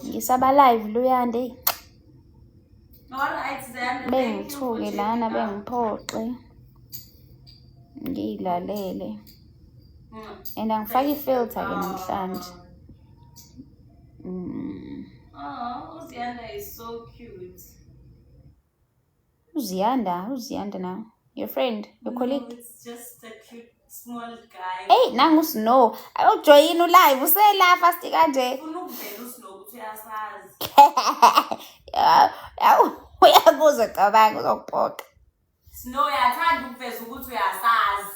Ngisaba live Luyande. Alright then. Bengithuke lana bengiphoqe. Ngiyilalele. And angifaki filter ke namhlanje. Oh, Uzianda is so cute. Who's Yanda now? Your friend, your colleague? No, it's just a cute small guy. Hey, nangu Snow. Ayojoin live usela fast kanje. Ufuna ukuvela uSnow ukuthi uyasazi. Uyakuza cabanga uzokuphoqa. Snow yathanda ukuveza ukuthi uyasazi.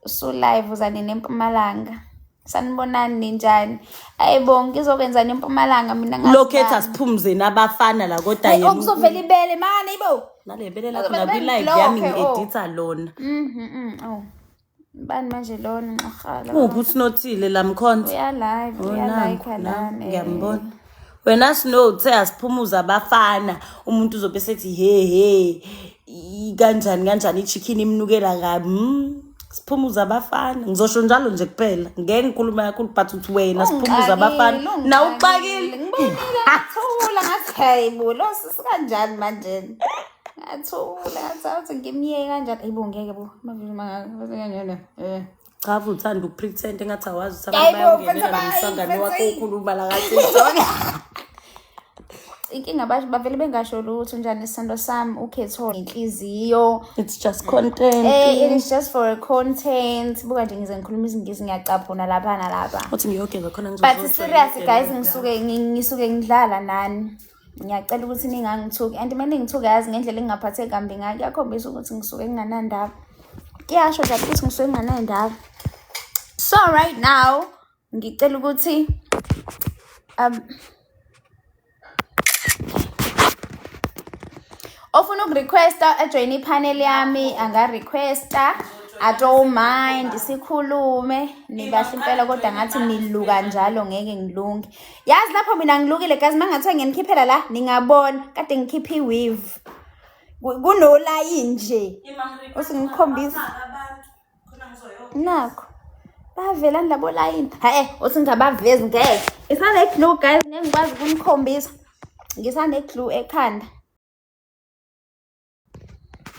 So live uzani neMpumalanga. Sanibonani ninjani? Ayibonga ngizokwenzani eMpumalanga mina ngathi. Lokhetha siphumze nabafana la kodwa yena. Okuzovela ibele mani ibo. Nale bele lakho na bi live yami ngi-edita lona. Oh. Bani manje lona nxakhala. Ukuthi nothile la mkhonto. Uya live, uya like lana. Ngiyambona. Wena Snow uthe asiphumuza abafana umuntu uzobe sethi he kanjani ichicken imnukela kabi. Siphumuza abafana ngizosho njalo nje kuphela ngeke ngikhuluma kakhulu but uthi wena siphumuza abafana na uxakile ngibonile ngathula ngathi hey bo lo sikanjani manje ngathula ngathi ngimiyeke kanjani ayibo ngeke bo mavili mangakwenzenjani cha uthanda ukupretend engathi awazi ukuthi abantu bayongenela nomsangano wakho okhuluma la kahle inkinga bavele bengasho lutho njani isando sami ukhetho inhliziyo. It's just content. It is just for content. Buka nje ngize ngikhuluma izingisi ngiyacaphuna lapha nalapha. Uthi ngiyogeza khona ngizozwa. But serious guys ngisuke ngidlala nani. Ngiyacela ukuthi ningangithuki and manje ngithuke yazi ngendlela engingaphatheki kambi ngayo kuyakhombisa ukuthi ngisuke nginganandaba. Kuyasho nje ukuthi ngisuke nginganandaba. So right now ngicela ukuthi ofuna ukurequesta ajoin ipanel yami anga-requesta. I don't mind sikhulume nibahle impela kodwa ngathi niluka njalo ngeke ngilunge. Yazi lapho mina ngilukile guys mangathiwa nginikhiphela la ningabona kade ngikhipha iweave kuno line nje usingikhombisa nakho bavela labo line uthi ngabavezi ngeke isane glue guys ngikwazi ukunikhombisa ngisane glue ekhanda.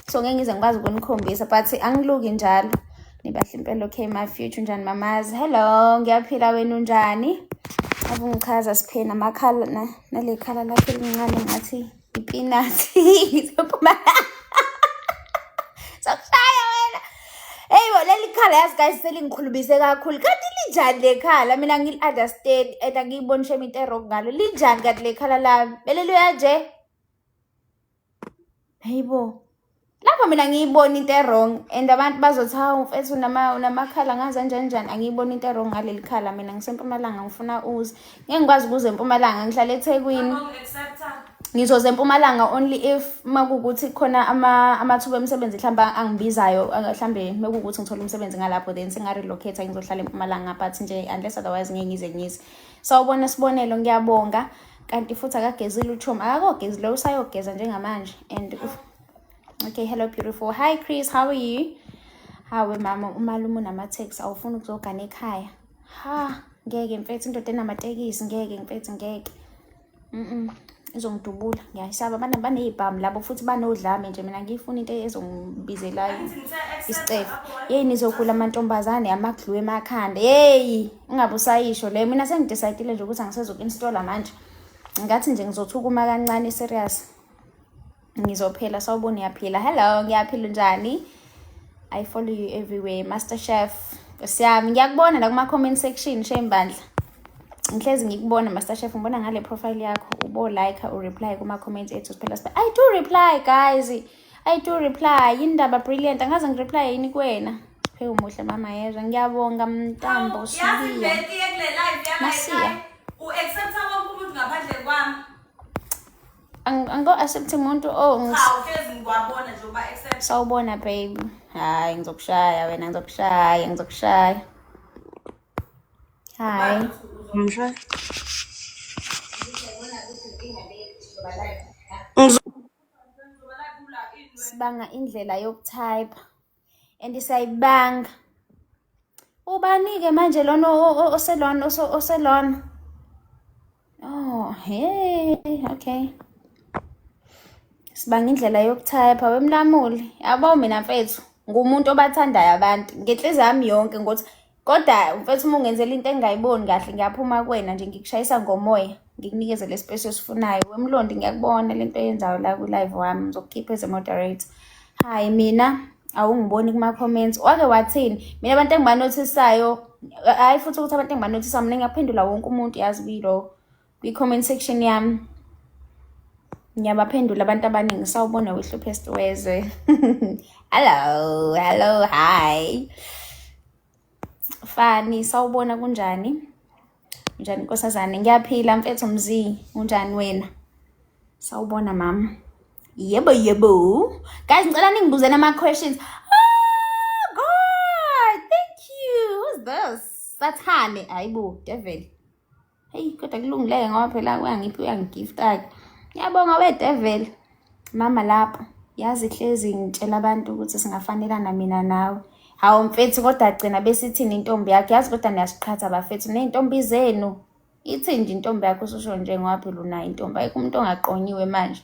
So ngeke ngize ngikwazi ukunikhombisa but angiluki njalo. Nibahle impela okay my future njani mamazi. Hello ngiyaphila wena unjani? Abungichaza siphena amakhala nale khala lakhe elincane ngathi ipinut. Sokushaya wena. Hey bo leli khala yazi guys selingikhulubise kakhulu. Kanti linjani le khala? Mina ngili understand and angiyibonishe into errong ngalo. Linjani kanti le khala lami? Belelo yaje. Hey bo lapho mina ngiyibona into wrong and abantu bazothi ha mfethu unamakhala ngaza njani angiyibona into wrong ngaleli khala mina ngisempumalanga ngifuna uze ngeke ngikwazi ukuze eMpumalanga ngihlala eThekwini ngizoze eMpumalanga only if makukuthi khona amathuba emisebenzi mhlamba angibizayo mhlambe mekukuthi ngithola umsebenzi ngalapho then singarelocate ngizohlala eMpumalanga but nje unless otherwise ngeke ngize sawubona sibonelo ngiyabonga kanti futhi akagezile uThoma akagezile usayogeza njengamanje and okay, hello beautiful. Hi Chris, how are you? Hawe mama, umalume unama-text awufuna ukuzogana ekhaya. Ha, ngeke mfethu indoda enamatekisi ngeke mfethu ngeke. Izongidubula. Ngiyayisaba abantu banezibhamu labo futhi banodlame nje mina ngifuna into ezongibizela isicelo. Hey nizogula amantombazane amaglue emakhanda. Hey, ungabe usayisho le mina sengidecide nje ukuthi angisezoku-installa manje. Ngathi nje ngizothukuma kancane serious. Ngizophela sawubona uyaphila. Hello ngiyaphila njani? I follow you everywhere Master Chef. Siyami ngiyakubona la kuma comment section shembandla. Ngihlezi ngikubona Master Chef ngibona ngale profile yakho ubo like u reply kuma comments ethu siphela sibe I do reply guys. I do reply. Indaba brilliant angaze ngireply yini kuwena. Phe umuhle mama yezwa ngiyabonga mntambo siya. Yazi Betty ekule live yala u accepta wonke umuntu ngaphandle kwami. Ango accepting umuntu ufezi ngikwabona nje uba accept. Sawubona baby. Hayi ngizokushaya wena ngizokushaya. Hi. Msha. Sibanga indlela yokutype and isayibanga. Ubanike manje lona oselona. Oh Oh, hey, okay. Sibanga indlela yokuthayipha wemlamuli. Yabo mina mfethu, ngumuntu obathandayo abantu. Ngenhliziyo yami yonke ngokuthi kodwa mfethu uma ungenzela into engingayiboni kahle ngiyaphuma kuwena nje ngikushayisa ngomoya. Ngikunikeze le space osifunayo. Wemlondi ngiyakubona lento oyenzayo la ku-live wami. Ngizokukhipha as a moderator. Hayi mina awungiboni kuma-comments. Wake wathini? Mina abantu engibanothisayo, hayi futhi ukuthi abantu engibanothisayo mina ngiyaphendula wonke umuntu yazi kuyilo kwi-comment section yami. Ngiyabaphendula abantu abaningi sawubona weHluphest Wezwe. Hello, hi. Fani, sawubona kunjani? Njani nkosazane? Ngiyaphila mfethu Mzi, unjani wena? Sawubona mama. Yebo. Guys, ngicela ningibuze nama-questions. Oh God, thank you. Who's this? Sathane, hayibo, devil. Hey, kodwa kulungile ngoba phela uyangigifta-ke. Ngiyabonga we-devil. Mama lapho, yazi hlezi ngitshela abantu ukuthi singafanelana mina nawe. Hawu mfethu kodwa gcina besithini intombi yakho yazi kodwa niyasiqhatha bafethu ney'ntombi zenu. Ithini nje intombi yakho ususho nje ngoba phela unayo intombi ayikho umuntu ongaqonyiwe manje.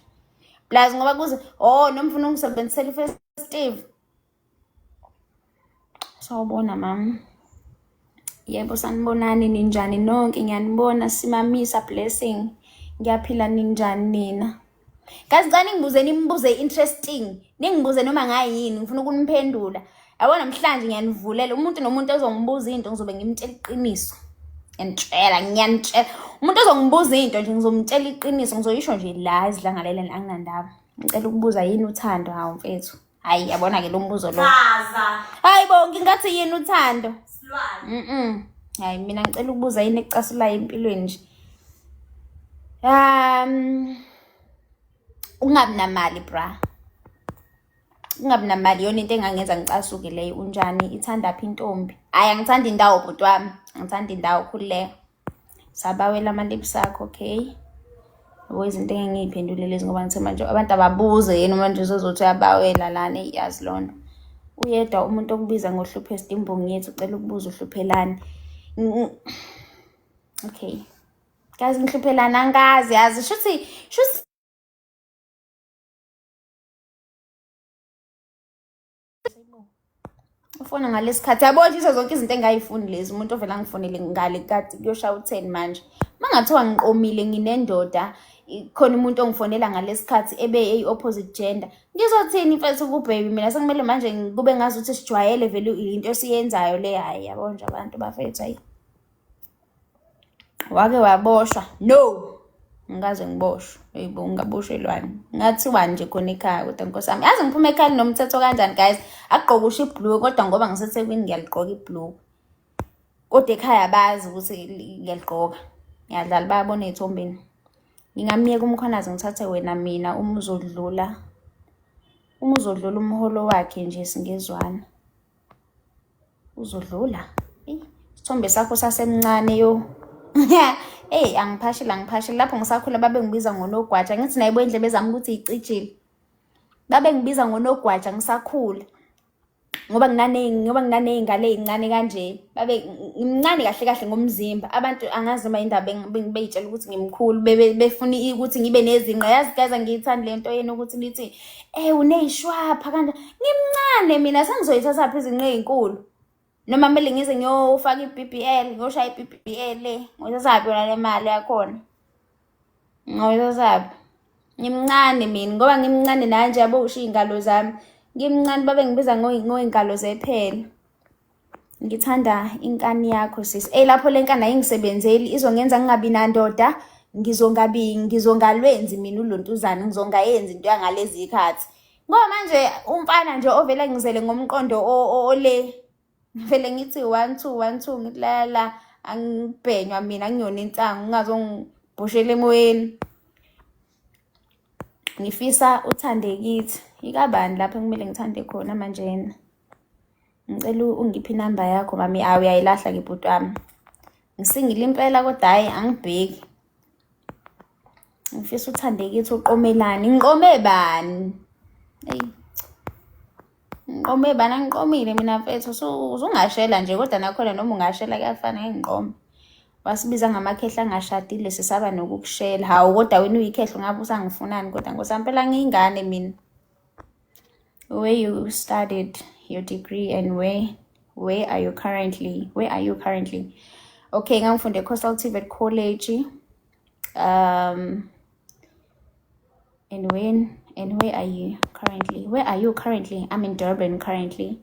Plus ngoba kuze noma ufuna ungisebenzisela i-festive. Sawubona mama. Yebo sanibonani ninjani nonke ngiyanibona simamisa blessing. Ngiyaphila ninjani nina? Kazi ngicela ningibuze nimbuze interesting. Ningibuze noma ngayini ngifuna ukuniphendula. Yabo namhlanje ngiyanivulela umuntu nomuntu ozongibuza into ngizobe ngimtshela iqiniso. Ngiyanitshela. Umuntu ozongibuza into nje ngizomtshela iqiniso ngizoyisho nje la izidlangalele anginandaba. Ngicela ukubuza yini uthando hawo mfethu. Hayi yabona ke lo mbuzo lo. Chaza. Hayibo ngingathi yini uthando? Silwane. Hayi mina ngicela ukubuza yini ekucasulayo empilweni nje. Ungabi namali bra. Ungabi namali yona into engangenza ngicasuke leyo unjani ithanda phi intombi. Hayi angithanda indawo bhuti wami. Angithanda indawo khulileko. Sabawela ama-lips akho okay. Izinto engingiyiphendule lezi ngoba ngithe manje abantu ababuze yena manje uzothi uyabawela lana iyazi lona. Uyedwa umuntu okubiza ngoHluphest imbongi yethu ucela ukubuza uhluphelani. Okay. Guys ngihluphelana angazi yazi shuthi ufona ngalesikhathi yabo nje zonke izinto engayifuni lezi umuntu ovela ngifonele ngale kade kuyoshaya u10 manje mangathiwa ngiqomile nginendoda khona umuntu ongifonela ngalesikhathi ebe ei-opposite gender ngizothini mfethu kubaby mina sekumele manje kube ngazi ukuthi sijwayele vele into esiyenzayo le hayi yabo nje abantu bafethu hayi wake waboshwa no ngikaze ngiboshwe eyibo ngingaboshelwani ngathiwa nje khona ekhaya kodwa Nkosi yami yazi ngiphume ekhaya nomthetho kanjani guys agqoka usho iblue kodwa ngoba ngiseThekwini ngiyaligqoka iblue kodwa ekhaya bazi ukuthi ngiyaligqoka ngiyadlala bayabona ezithombeni ngingamiyeka umkhonazi ngithathe wena mina uma uzodlula umholo wakhe nje singezwana uzodlula isithombe sakho sasemncane yo hey angiphashile lapho ngisakhula babe ngibiza ngonogwaja ngithi nayibo indlebe zami ukuthi icijile babe ngibiza ngonogwaja ngisakhula ngoba nginaney'ngane ey'ncane kanje babe ngimncane kahle ngomzimba abantu angazi noma indaba beyitshela ukuthi ngimkhulu befuna ukuthi ngibe nezinqa yazi gaza ngiyithanda lento yena ukuthi nithi uney'shwapha kanje ngimncane mina sengizoyithathaphi izinqa ey'nkulu noma kumele ngize ngiyofaka i-BBL ngiyoshaya i-BBL ngoyithathaphi yona le mali yakhona ngoyithathaphi ngimncane mina ngoba ngimncane nanje yabo usho iy'ngalo zami ngimncane babe ngibiza ngoy'ngalo zephela ngithanda inkani yakho sisi lapho le nkani ayingisebenzeli izongenza ngingabi nandoda ngizongalwenzi mina ulontuzana ngizongayenzi into yangalezi ikhathi ngoba manje umfana nje ovela ngizele ngomqondo ole vele ngithi 1 2 ngithi la angibhenywa mina ngiyona insangu ngingazongibhushela emoyeni ngifisa uthande kithi ikabani lapho kumele ngithande khona manjena ngicela ungiphi inamba yakho mami uyayilahla ke bhuti wami ngisingile impela kodwa hayi angibheki ngifisa uthande kithi uqomelani ngiqome bani ngiqome bani angiqomile mina mfethu uzungashela nje kodwa nakhona noma ungashela kuyafana ngiqome wasibiza ngamakhehla angashadile sisaba nokukushela. Hawu kodwa wena uyikhehla ngabe usangifunani kodwa ngosampela ngiyingane mina. Where you studied your degree and where are you currently? Okay, ngangifunde Coastal TVET College. And where are you currently? Where are you currently? I'm in Durban currently.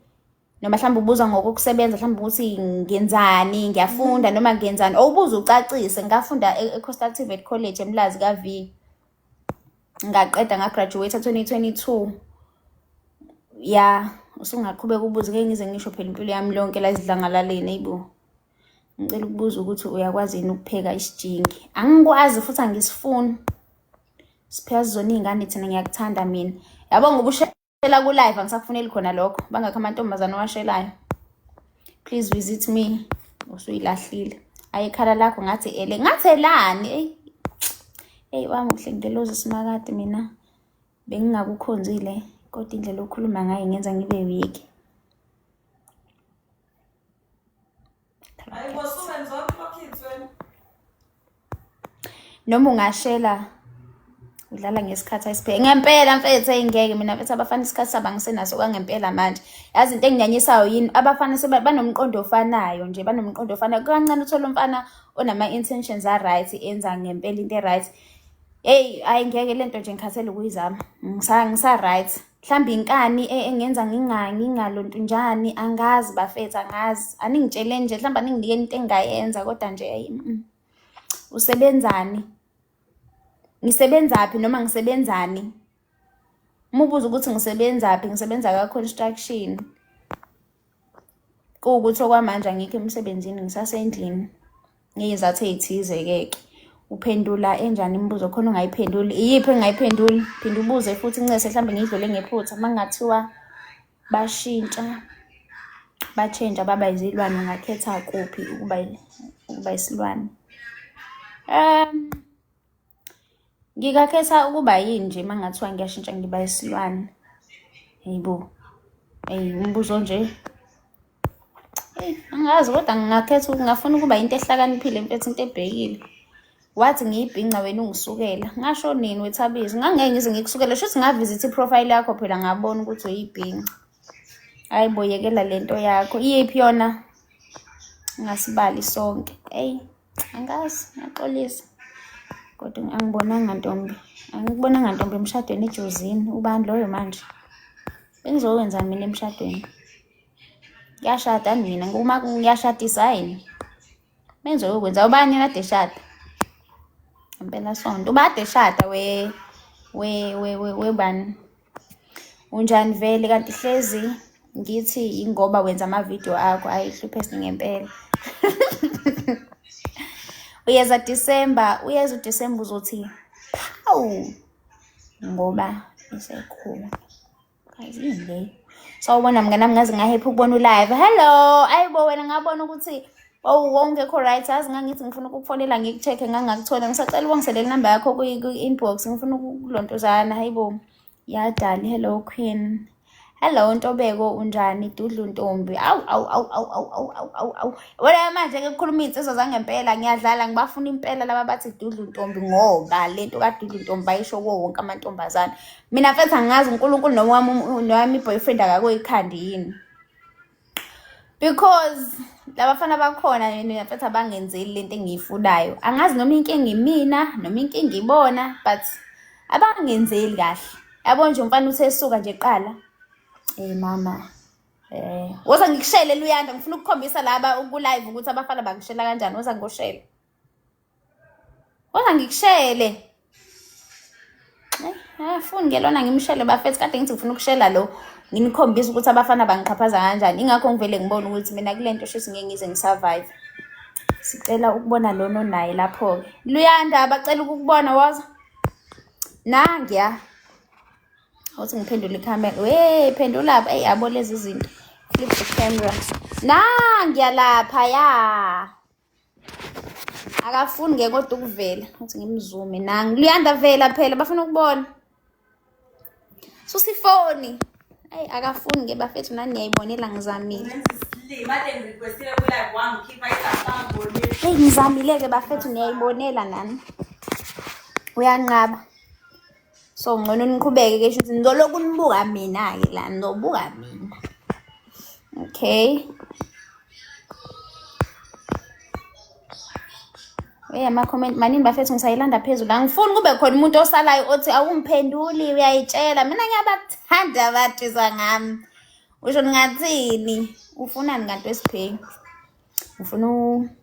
Noma mhlawumbe ubuza ngokusebenza, mhlawumbe ukuthi ngenzani, ngiyafunda noma ngenzani. Awubuza ucacise. Ngafunda eCoastal TVET College eMlazi kaV. Ngaqeda ngagraduate 2022. Yeah, usungaqhubeka ubuze ke ngize ngisho phela impilo yami lonke la izidlangalaleni yibo. Ngicela ukubuza ukuthi uyakwazi yini ukupheka isijingi. Angikwazi futhi angisifuni. Siphiwa zona izingane thina ngiyakuthanda mina. Yabo ngoba ushela ku live angisakufuneli khona lokho. Bangakho amantombazana washelayo. Please visit me. Usuyilahlile. Ayikhala lakho ngathi ngathelani. Wami uhle ngelozi simakade mina. Bengingakukhonzile kodwa indlela okhuluma ngayo ngenza ngibe weak. Noma ungashela udlala ngesikhathi ayisipheke. Ngempela mfethu engeke mina mfethu abafana isikhathi sabangisenaso kwangempela manje. Yazi into enginyanyisayo yini abafana banomqondo ofanayo nje banomqondo ofanayo. Kancane uthola umfana onama intentions are right enza ngempela into right. Ayingeke lento nje ngikhathele ukuyizama. Ngisa right. Mhlambi inkani engenza ngingalontunjani angazi bafethu angazi. Aningitshele nje mhlamba ninginike into engayenza kodwa nje usebenzani? Ngisebenzaphi noma ngisebenzani? Umubuza ukuthi ngisebenzaphi, ngisebenza ka construction. Kuwukuthi okwamanje angikho emsebenzini ngisasendlini. Ngiyizathu ezithize keke. Uphendula enjani imibuzo khona ungayiphenduli? Iyiphi engayiphenduli? Phinda ubuze futhi incese mhlambe ngidlule ngephutha mangathiwa bashintsha baba izilwane ungakhetha kuphi ukuba isilwane? Ngikakhetha ukuba yini nje mangathiwa ngiyashintsha ngiba isilwane. Hayibo. Umbuzo nje. Angazi kodwa ngingakhetha ngingafuna ukuba into ehlakaniphile mfethu into ebhekile. Wathi ngiyibhinqa wena ungisukela. Ngasho nini wethabizi? Ngangeke ngize ngikusukela. Shuthi ngavisit iprofile yakho phela ngabona ukuthi uyibhinqa. Ayiboyekela lento yakho. Iyiphi yona? Ngasibali sonke. Angazi ngaxolisa. Kodwa angibonanga ntombi. Angikubonanga ntombi emshadweni eJozini. Ubani loyo manje? Bengizowenza mina emshadweni. Ngiyashada mina nguma ngiyashadisa yini? Bengizokwenza ubani kade eshada? Impela sonto ubade eshada webani? Unjani vele kanti hlezi ngithi ingoba wenza ama video akho ayihluphe ngempela. Uyeza uDisemba uzothi hawu ngoba isekhona. Kazi yini le? Sawubona mngani nami ngaze ngahappy ukubona ulive. Hello, ayibo wena ngabona ukuthi wongekho right azi ngangithi ngifuna ukukufonela ngikucheck ngangakuthola ngisacela ubangiselele number yakho ku-inbox ngifuna ukulontozana. Hayibo yadali. Hello Queen. Hello Ntobeko unjani? Dudlu Ntombi. Awu. Wena manje ke kukhuluma insizwa zangempela ngiyadlala ngibafuna impela laba bathi Dudlu Ntombi ngoba lento kaDudlu Ntombi bayisho kuwo wonke amantombazana. Mina mfethu angazi uNkulunkulu nowami boyfriend akakoyikhandi yini. Because labafana bakhona yena mfethu abangenzeli lento engiyifunayo. Angazi noma inkinga imina noma inkinga ibona but abangenzeli kahle. Yabo nje umfana usesuka nje eqala. Mama. Woza ngikushele Luyanda ngifuna ukukhombisa laba ku-live ukuthi abafana bangishela kanjani. Woza ngoshele. Woza ngikushele. Afuni ngelona ngimshele bafethu kade ngithi ngifuna ukushela lo nginikhombisa ukuthi abafana bangiqhaphaza kanjani. Ingakho ngivele ngibona ukuthi mina kulento shithi ngeke ngize ngisurvive. Sicela ukubona lono naye lapho ke. Luyanda bacela ukukubona woza. Nangiya. Awuthi ngiphendule ikhamera. Phendula lapha. Yabo lezi zinto. Flip the camera. Ngiyalapha ya. Akafuni ngeke kodwa ukuvela. Uthi ngimzume Luyanda vela phela bafuna ukubona. Susifoni. Akafuni bafethu nani niyayibonela ngizamile. Hey ngizamile-ke bafethu niyayibonela nani. Uyanqaba. So ngcono niqhubeke-ke shuthi nizoloku nibuka mina-ke la nizobuka mina. Okay. Ama-comment maningi bafethu ngisayilanda phezulu. Angifuni kube khona umuntu osalayo othi awungiphenduli uyayitshela. Mina ngiyabathanda abantu ngami. Usho ngathini? Ufunani kanti wesiphenyi? Ngifuni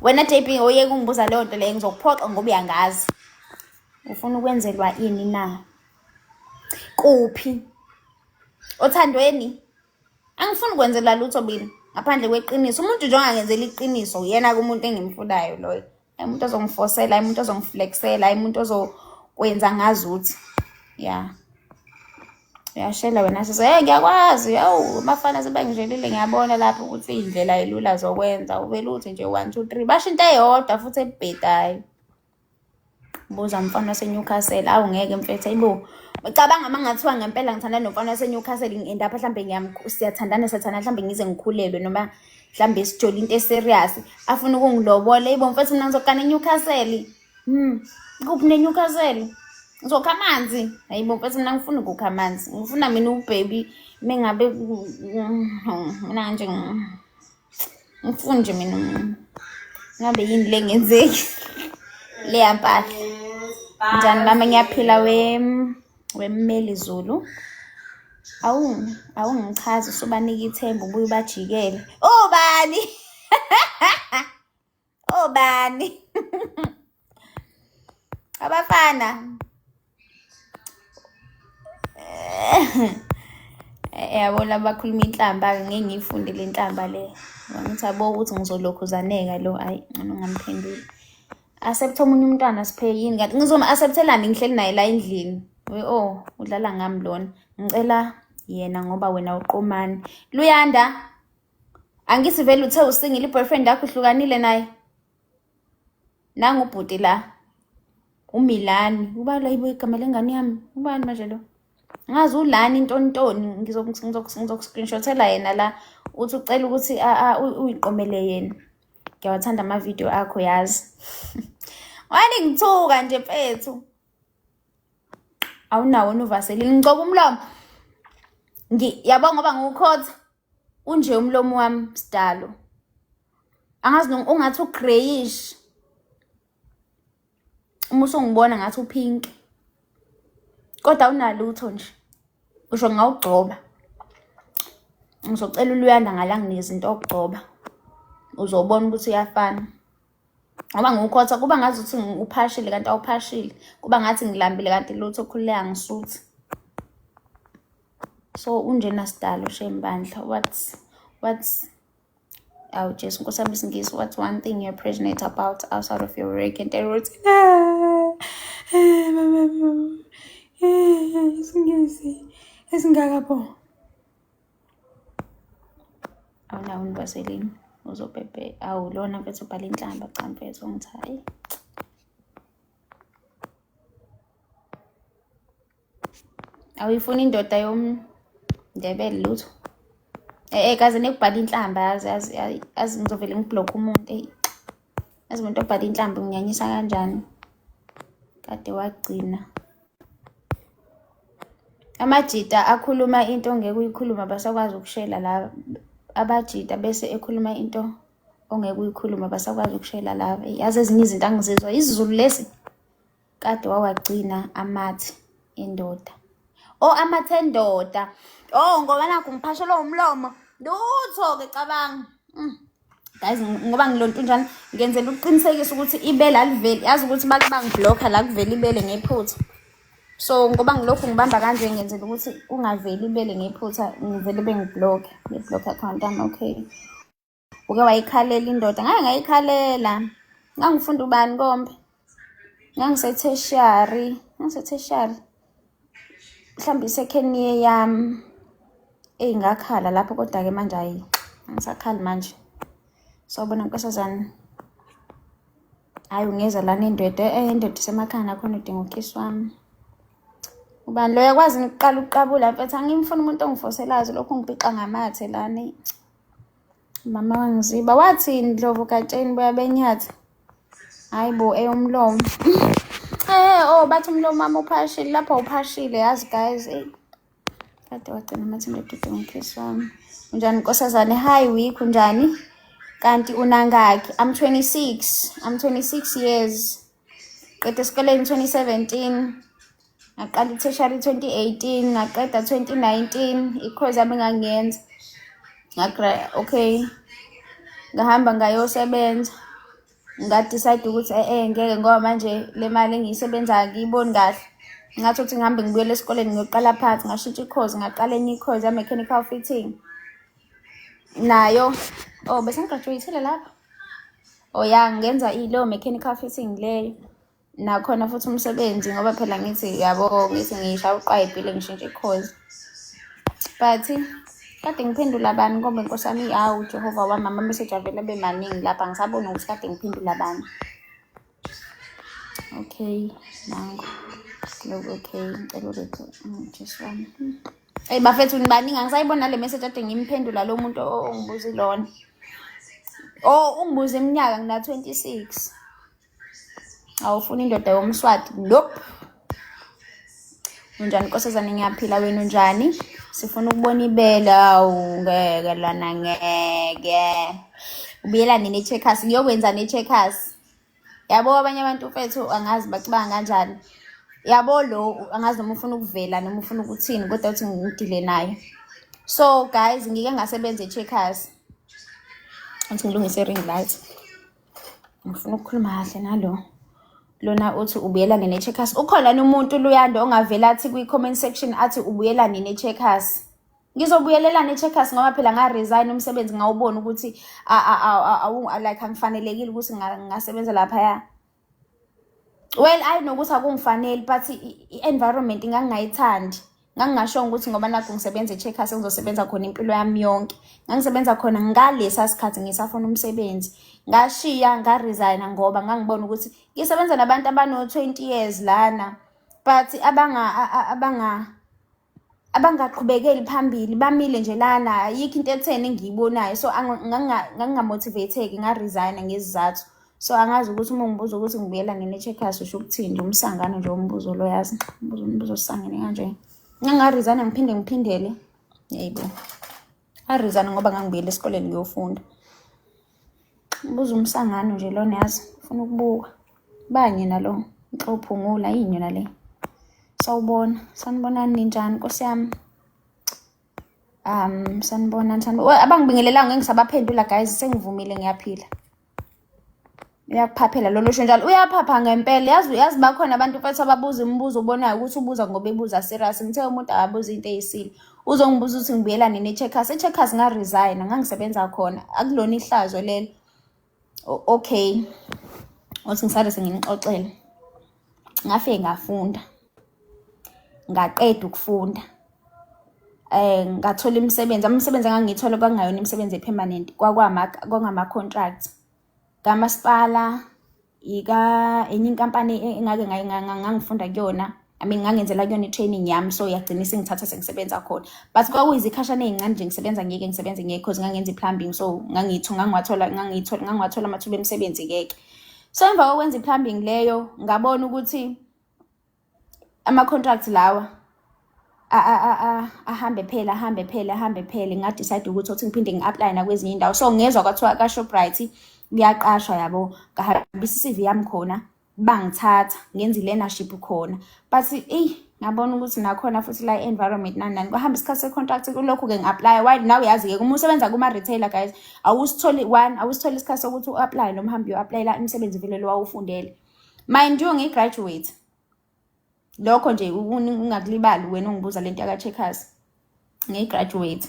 wena JP oyeke ungibuza leyo nto leyo ngizokuphoxa ngoba uyangazi. Ufuna ukwenzelwa ini na? Kuphi? Othandweni? Angifuni ukwenzelwa lutho mina ngaphandle kweqiniso. Umuntu nje ongangenzela iqiniso uyena kumuntu engimfunayo loyo. Umuntu ozongifosela, umuntu ozongiflexela, umuntu ozokwenza ngazuthi. Yeah. Uyashela wena size ngiyakwazi. Yawu abafana sebangijelile ngiyabona lapho ukuthi indlela elula zokwenza ube lutho nje 1 2 3 bashinto eyodwa futhi ebhedayo. Buza umfana waseNewcastle awu ngeke mfethu ayibo. Ngicabanga mangathiwa ngempela ngithanda nomfana waseNewcastle ngienda apha mhlambe siyathandana mhlambe ngize ngikhulelwe noma mhlambe sijole into eserious afuna ukungilobola yibo mfethu mina ngizokana eNewcastle. Kuphi neNewcastle? Ngizokha amanzi. Hayibo mfethu mina ngifuna ukukha amanzi. Ngifuna mina ubaby mengabe mina nje ngifuna nje mina ngabe yini lengenzeki leya mpahla. Njani mama ngiyaphila wemmeli Zulu. Awungichazi usubanika ithemba ubuye bajikele. Obani? Obani? Abafana. Yabona bakhuluma inhlamba ngeke ngiyifunde le nhlamba le. Ngithi abo ukuthi ngizolokhuzaneka lo ayi ngani ungamphenduli. Accept omunye umntwana siphe yini kanti ngizoma acceptelani ngihleli naye la endlini. Udlala ngami lona. Ngicela yena ngoba wena uqomani. Luyanda. Angithi vele uthe usingile boyfriend yakho uhlukanile naye. Nangu ubhuti la. uMilani ubala yibo igama lengane yami ubani manje lo ngazi ulani intontoni ngizoku-screenshotela yena la uthi ucela ukuthi uyiqomele yena ngiyawathanda ama video akho yazi wani ngithuka nje mfethu awunawo uvaseline ngcoba umlomo yabonga ngoba ngiwukhotha unje umlomo wami sidalo angazi ungathi ugrayish uma usungibona ngathi upink kodwa unalutho nje usho ngawugcoba ngizocela uLuyanda ngalangineza into okugcoba uzobona ukuthi uyafana ngoba ngiwukhotha kuba ngazi ukuthi uphashile kanti awuphashile kuba ngathi ngilambile kanti lutho khuleka ngisuthi so unjena sidalo shembandla what's just nkosami isingisi what's one thing you're passionate about outside of your work and routine isingisi esingakapho awuna univaseline uzopepe awulona mfethu ubhala inhlamba cha mfethu ngithayi awuyifuna indoda yomndebele lutho kaze nekubhala inhlamba yazi ngizovela ngiblock umuntu yazi umuntu obhala inhlamba nginyanyisa kanjani kade wagcina amajita akhuluma into ongeke uyikhuluma basakwazi ukushela la abajita bese ekhuluma into ongeke uyikhuluma basakwazi ukushela la yazi ezinye izinto angizizwa isiZulu lesi kade wawagcina amathi indoda amathi endoda ngoba nakho ngiphashela umlomo lutho ke cabanga guys ngoba ngilonto njani ngenzela ukuqinisekisa ukuthi ibele aliveli yazi ukuthi bangiblocker la kuvela ibele ngephutha so ngoba ngilokhu ngibamba kanje ngenzela ukuthi ungaveli ibele ngephutha ngivele bengiblock ngeblock account yami okay uke wayikhalela indoda ngayikhalela ngangifunda ubani kombe ngangisetertiary mhlawumbe second year yami ngakhala lapho kodwa ke manje ayi angisakhali manje sawubona nkosazana hayi ungeza lana indoda indoda semakhaya nakhona udinga ukhisi wami Ubani lo yakwazi ukuqala ukuqabula mfethu angimfuna umuntu ongifoselayo lokho ngibhixa ngamathe lana. Mama wangiziba wathini Dlovu katsheni boya benyathi. Hayibo eyomlomo. Bathi umlomo mama uphashile lapha uphashile yazi guys. Kade wagcina amathimba edude ngokesi wami. Unjani Nkosazane? Hi week unjani? Kanti unangaki? I'm 26 years. Qeda esikoleni 2017. Ngaqala i-tertiary 2018, ngaqeda 2019. I-course yami ngangiyenza. Okay. Ngahamba ngayosebenza. Ngadecide ukuthi ngeke ngoba manje le mali engiyisebenzayo ngiyiboni kahle. Ngathi ukuthi ngihambe ngibuyele esikoleni ngiyoqala phansi ngashintsha i-course ngaqala enye i-course ya mechanical fitting. Nayo bese ngigraduate lapha. Ya ngenza ilo mechanical fitting leyo. Nakhona futhi umsebenzi ngoba phela ngithi yabo ngithi ngishaya uqayibhile ngishintsha i-course. But kade ngiphendula abantu ngoba inkosi yami Jehova wami ama-message avele bemaningi lapha ngisabona ukuthi kade ngiphendula abantu. Okay, nangu. Okay, ngicela ukuthi just one. Bafethu nibaningi angisayibona le message ade ngimphendula lo muntu ongibuza ilona. Ungibuza iminyaka ngina 26. Awufuna indoda yomswati? Nope. Unjani Nkosazane? Ngiyaphila, wena unjani? Sifuna ukubona ibele. Ngeke lana ngeke. Ubuyela nini checkers? Ngiyokwenza ne-checkers. Yabo abanye abantu mfethu angazi bacabanga kanjani. Yabo lo angazi noma ufuna ukuvela noma ufuna ukuthini kodwa uthi ngidile naye. So guys ngike ngasebenza e-checkers. Angithi ngilungise ring light. Ngifuna ukukhuluma kahle nalo. Lona uthi ubuyelane ne-checkers. Ukhona umuntu Luyando ongavela athi kwi-comment section athi ubuyelane ne-checkers. Ngizobuyelela ne-checkers ngoba phela nga-resign umsebenzi ngawubona ukuthi like angifanelekile ukuthi ngasebenza lapha. Well I know ukuthi akungifanele but i-environment ngangingayithandi. Ngangingasho ukuthi ngoba nakho ngisebenza e-checkers ngizosebenza khona impilo yami yonke. Ngangisebenza khona ngalesa sikhathi ngisafuna umsebenzi. Ngashiya nga-resign ngoba ngangibona ukuthi ngisebenza nabantu abano 20 years lana but abangaqhubekeli phambili bamile nje lana yikho into etheni engiyibonayo so ngangingamotivateki nga-resign ngesizathu. So angazi ukuthi uma ngibuza ukuthi ngibuyelane ne-checkers usho ukuthini nje umsangano nje umbuzo lo yazi. Umbuzo sisangene kanje. Ngangaresign ngiphindele. Yebo. Resign ngoba ngangibuyela esikoleni ngiyofunda. Ubuza umsangano nje lona yazi ufuna ukubuka. Banye nalo nxophungula yini yona le. Sawubona, sanibonani ninjani Nkosi yami? Sanibonani abangibingelelayo ngeke ngisabaphendula guys sengivumile ngiyaphila. Uyakuphaphela lolo sho njalo uyaphapha ngempela yazi bakhona abantu mfethu ababuza imibuzo ubonayo ukuthi ubuza ngoba ebuza serious. Ngithe umuntu akabuza into eyisile uzongibuza ukuthi ngibuyelane ne-checkers. E-checkers nga-resign ngangisebenza khona akulona ihlazo lelo. Okay uthi ngisale sengixoxela ngafike ngafunda ngaqeda ukufunda ngathola imisebenzi engangiyithola kwangayona imisebenzi epermanent kwangama contracts kamasipala enye inkampani engake ngangifunda kuyona. I mean ngangenzela kuyona i-training yami so yagcina sengithatha sengisebenza khona but kwakuyizikhashana ezincane nje ngisebenze ngeke cause ngangenza i-plumbing so ngangithola amathuba emisebenzi ngeke. So emva kokwenza i-plumbing leyo ngabona ukuthi ama-contracts lawa ahambe phela ngadecide ukuthi ngiphinde ngi-apply nakwezinye indawo. So ngezwe kwathiwa ka-Shoprite kuyaqashwa yabo ngahambisa i-CV yami khona bangithatha ngenza i-learnership khona but ngabona ukuthi nakhona futhi la environment nani kwahamba isikhathi se-contract kulokhu-ke ngi-apply. Why now yazi-ke uma usebenza kuma-retailer guys awusitholi isikhathi sokuthi u-apply noma uhambe uyo-applyela imisebenzi vele lo wawufundele. Mind you ngi-graduate lokho nje ungakulibali wena ungibuza lento yaka-checkers. Ngi-graduate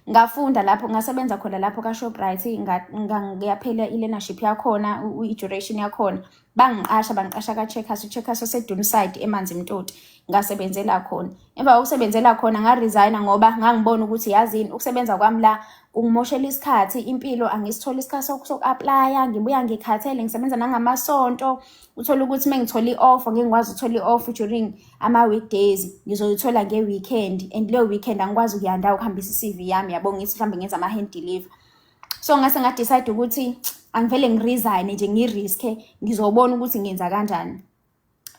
ngafunda lapho ngasebenza khona lapho ka-Shoprite ngiyaphela i-learnership yakhona i-duration yakhona bangiqasha ka-Checkers, uCheckers oseDunside eManzi Mtoti, ngasebenzela khona. Emva kokusebenzela khona nga-resign ngoba ngangibona ukuthi yazini ukusebenza kwami la kungimoshela isikhathi, impilo angisitholi isikhathi soku-aplya, ngibuya ngikhathele, ngisebenza nangamasonto. Uthola ukuthi mengithola i-off, ngingikwazi ukuthola i-off during ama-weekdays, ngizoyithola nge-weekend, and leyo weekend angikwazi ukuyanda ukuhambisa i-CV yami, yabo ngithi mhlawumbe ngenza ama-hand deliver. So ngase nga-decide ukuthi angivele ngi-resign nje, ngi-risk-e, ngizobona ukuthi ngenza kanjani.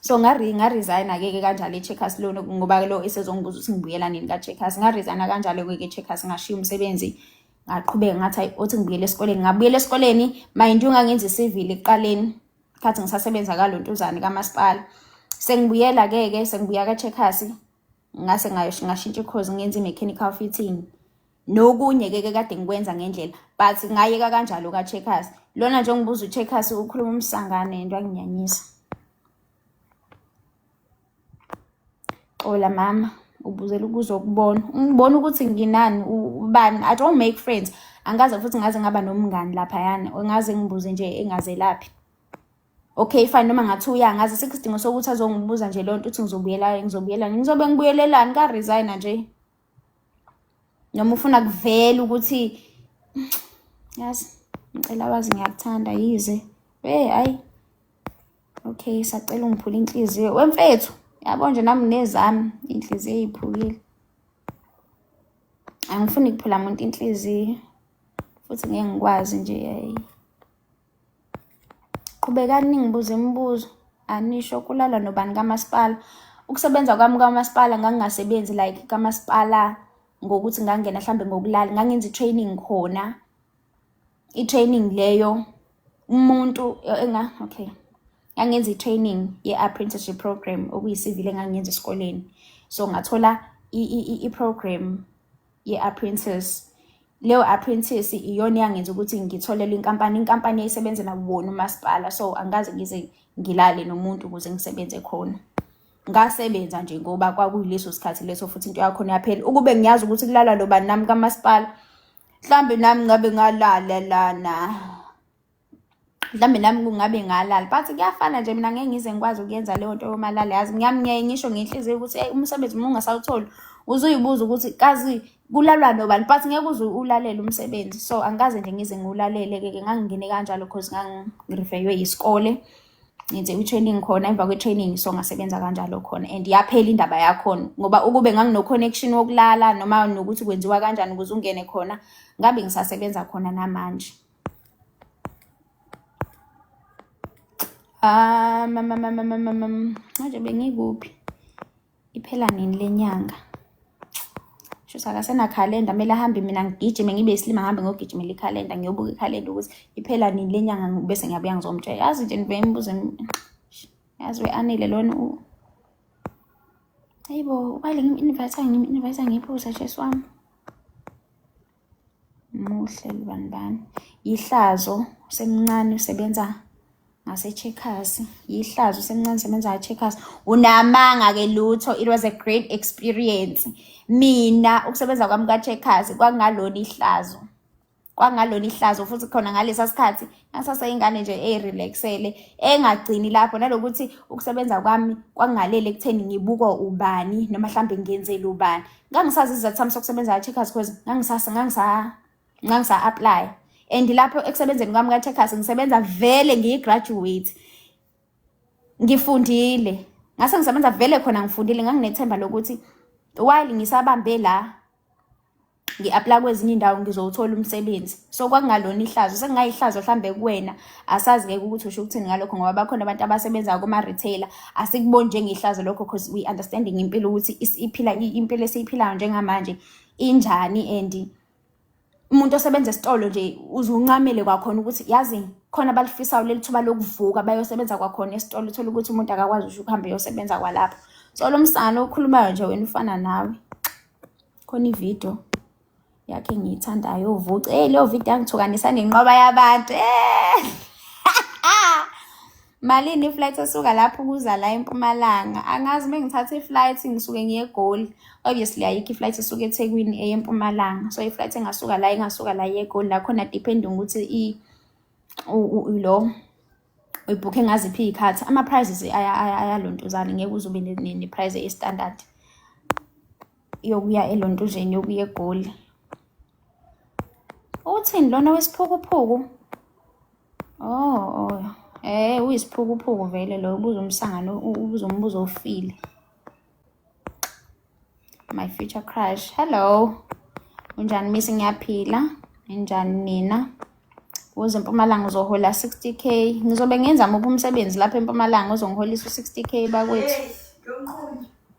So nga-resign-ke kanjalo e-Checkers lo, ngoba lo esezongibuza ukuthi ngibuyela nini ka-Checkers. Nga-resign kanjalo-ke e-Checkers, ngashiya umsebenzi, ngaqhubeka ngathi othi ngibuyele esikoleni. Ngabuyela esikoleni, mind you ngangenza i-civil ekuqaleni, khathi ngisasebenza kaLontuzane kamasipala. Sengibuyela-ke sengibuya ka-Checkers, ngase ngashintsha i-course ngenza i-mechanical fitting. Nokunye-ke kade ngikwenza ngendlela, but ngayeka kanjalo ka-Checkers. Lona nje ngibuza u-Checkers ukhuluma umsangane into anginyanyisa. Xola mama, ubuzela ukuzokubona. Ungibona ukuthi nginani, ubani. I don't make friends. Angaze futhi ngaze ngaba nomngani laphayana. Ngaze ngibuze nje engazelaphi. Okay fine, noma ngathi uyangazi sikusidingo sokuthi azongibuza nje lonto uthi ngizobuyela. Ngizobe ngibuyelelani ka-resign nje. Noma ufuna kuvela ukuthi yazi ngicela wazi ngiyakuthanda yize. Hayi. Okay, sacela ungiphula inhliziyo. Wemfethu, yabo nje nami nezami inhliziyo eyiphukile. Angifuni ukuphula umuntu inhliziyo. Futhi ngeke ngikwazi nje qhubekani ningibuze imibuzo. Anisho kulala nobani kamasipala. Ukusebenza kwami kamasipala ngangingasebenzi like kamasipala ngokuthi ngangena mhlambe ngokulala, ngangenza i-training khona. I-training leyo umuntu okay. Ngangenza i-training ye-apprenticeship program okuyisivile engangenza esikoleni. So ngathola i-program ye-apprentice. Leyo apprentice iyona yangenza ukuthi ngitholele inkampani eyisebenzela wona umasipala. So angaze ngize ngilale nomuntu ukuze ngisebenze khona. Ngasebenza nje ngoba kwakuyileso sikhathi leso futhi into yakho yaphela. Ukube ngiyazi ukuthi kulala nobani nami kamasipala, mhlambe nami ngabe ngalala lana. Mhlambe nami kungabe ngalala. But kuyafana nje, mina ngeke ngize ngikwazi ukuyenza leyo nto yomalala. Yazi ngiyamnye ngisho ngenhliziyo ukuthi umsebenzi uma ungasawuthola uzuyibuza ukuthi kazi kulalwa nobani, but ngeke uze ulalele umsebenzi. So angikaze nje ngize ngiwulalele-ke, ngangingene kanjalo because ngangirefeywe isikole. Ngenze i-training khona, emva kwe-training so ngasebenza kanjalo khona, and yaphela indaba yakhona ngoba ukube ngangino-connection wokulala noma nokuthi kwenziwa kanjani ukuze ungene khona, ngabe ngisasebenza khona namanje. Manje bengikuphi? Iphela nini lenyanga? Shuthi akasena calendar, kumele ahambe mina ngigijime ngibe isilima, ngihambe ngiyogijimela ikhalenda, ngiyobuka ikhalenda ukuthi iphela nini lenyanga bese ngiyabuya ngizomtshela. Yazi nje nibe imibuzo, yazi we-anile lona hayibo, wale ngimi-invite ngiphuza Jesu wami. Muhle bani. Yihlazo semncane usebenza ngase-Checkers. Yihlazo semncane usebenza ngase-Checkers. Unamanga-ke lutho. It was a great experience. Mina ukusebenza kwami ka-Checkers kwangalona ihlazo futhi khona ngalesa sikhathi ngasaseyingane nje eyirelaxele, engagcini lapho nalokuthi ukusebenza kwami kwangalele ekutheni ngibukwa ubani noma mhlambe ngenzele ubani. Ngangisazi izathu sami sokusebenza ka-Checkers because ngangisa apply, and lapho ekusebenzeni kwami ka-Checkers ngisebenza vele ngiyi-graduate, ngifundile. Ngase ngisebenza vele khona ngifundile, nganginethemba lokuthi while ngisabambe la ngi-apply kwezinye indawo ngizowuthola umsebenzi. So kwakungalona ihlazo, sengingayihlazo mhlambe kuwena asazi-ke ukuthi usho ukuthini ngalokho ngoba bakhona abantu abasebenza kuma-retailer. Asikuboni njengehlazo lokho because we understanding impilo ukuthi impilo esiyiphilayo njengamanje injani, and umuntu osebenza esitolo nje uzuncamele kwakhona ukuthi yazi khona balifisayo leli thuba lokuvuka bayosebenza kwakhona esitolo, uthola ukuthi umuntu akakwazi usho ukuhambe yosebenza kwalapho. So lo msana okhulumayo nje wena ufana nawe. Khona ividiyo yakhe ngiyithandayo uvuca. Leyo video yangithukanisa nenqoba yabantu. Malini iflight esuka lapho kuza la eMpumalanga? Angazi mengithatha iflight ngisuke ngiye eGoli. Obviously ayikho iflight esuka eThekwini eye eMpumalanga. So iflight engasuka la iye eGoli la khona depending ukuthi uyibhukhe ngaziphi iy'khathi. Ama-prices ayalontuzana, ngeke uze ube ne-price e-standard yokuya elontuzeni, yokuya eGoli. Uthini lona wesiphukuphuku? Oh. Uyisiphukuphuku vele lo, ubuza umsangano, ubuza umbuzo ofile. My future crush. Hello. Unjani Miss, ngiyaphila. Njani nina? Uze eMpumalanga uzohola 60k. Ngizobe ngenza muphi umsebenzi lapha eMpumalanga uzongiholisa u-60k bakwethu.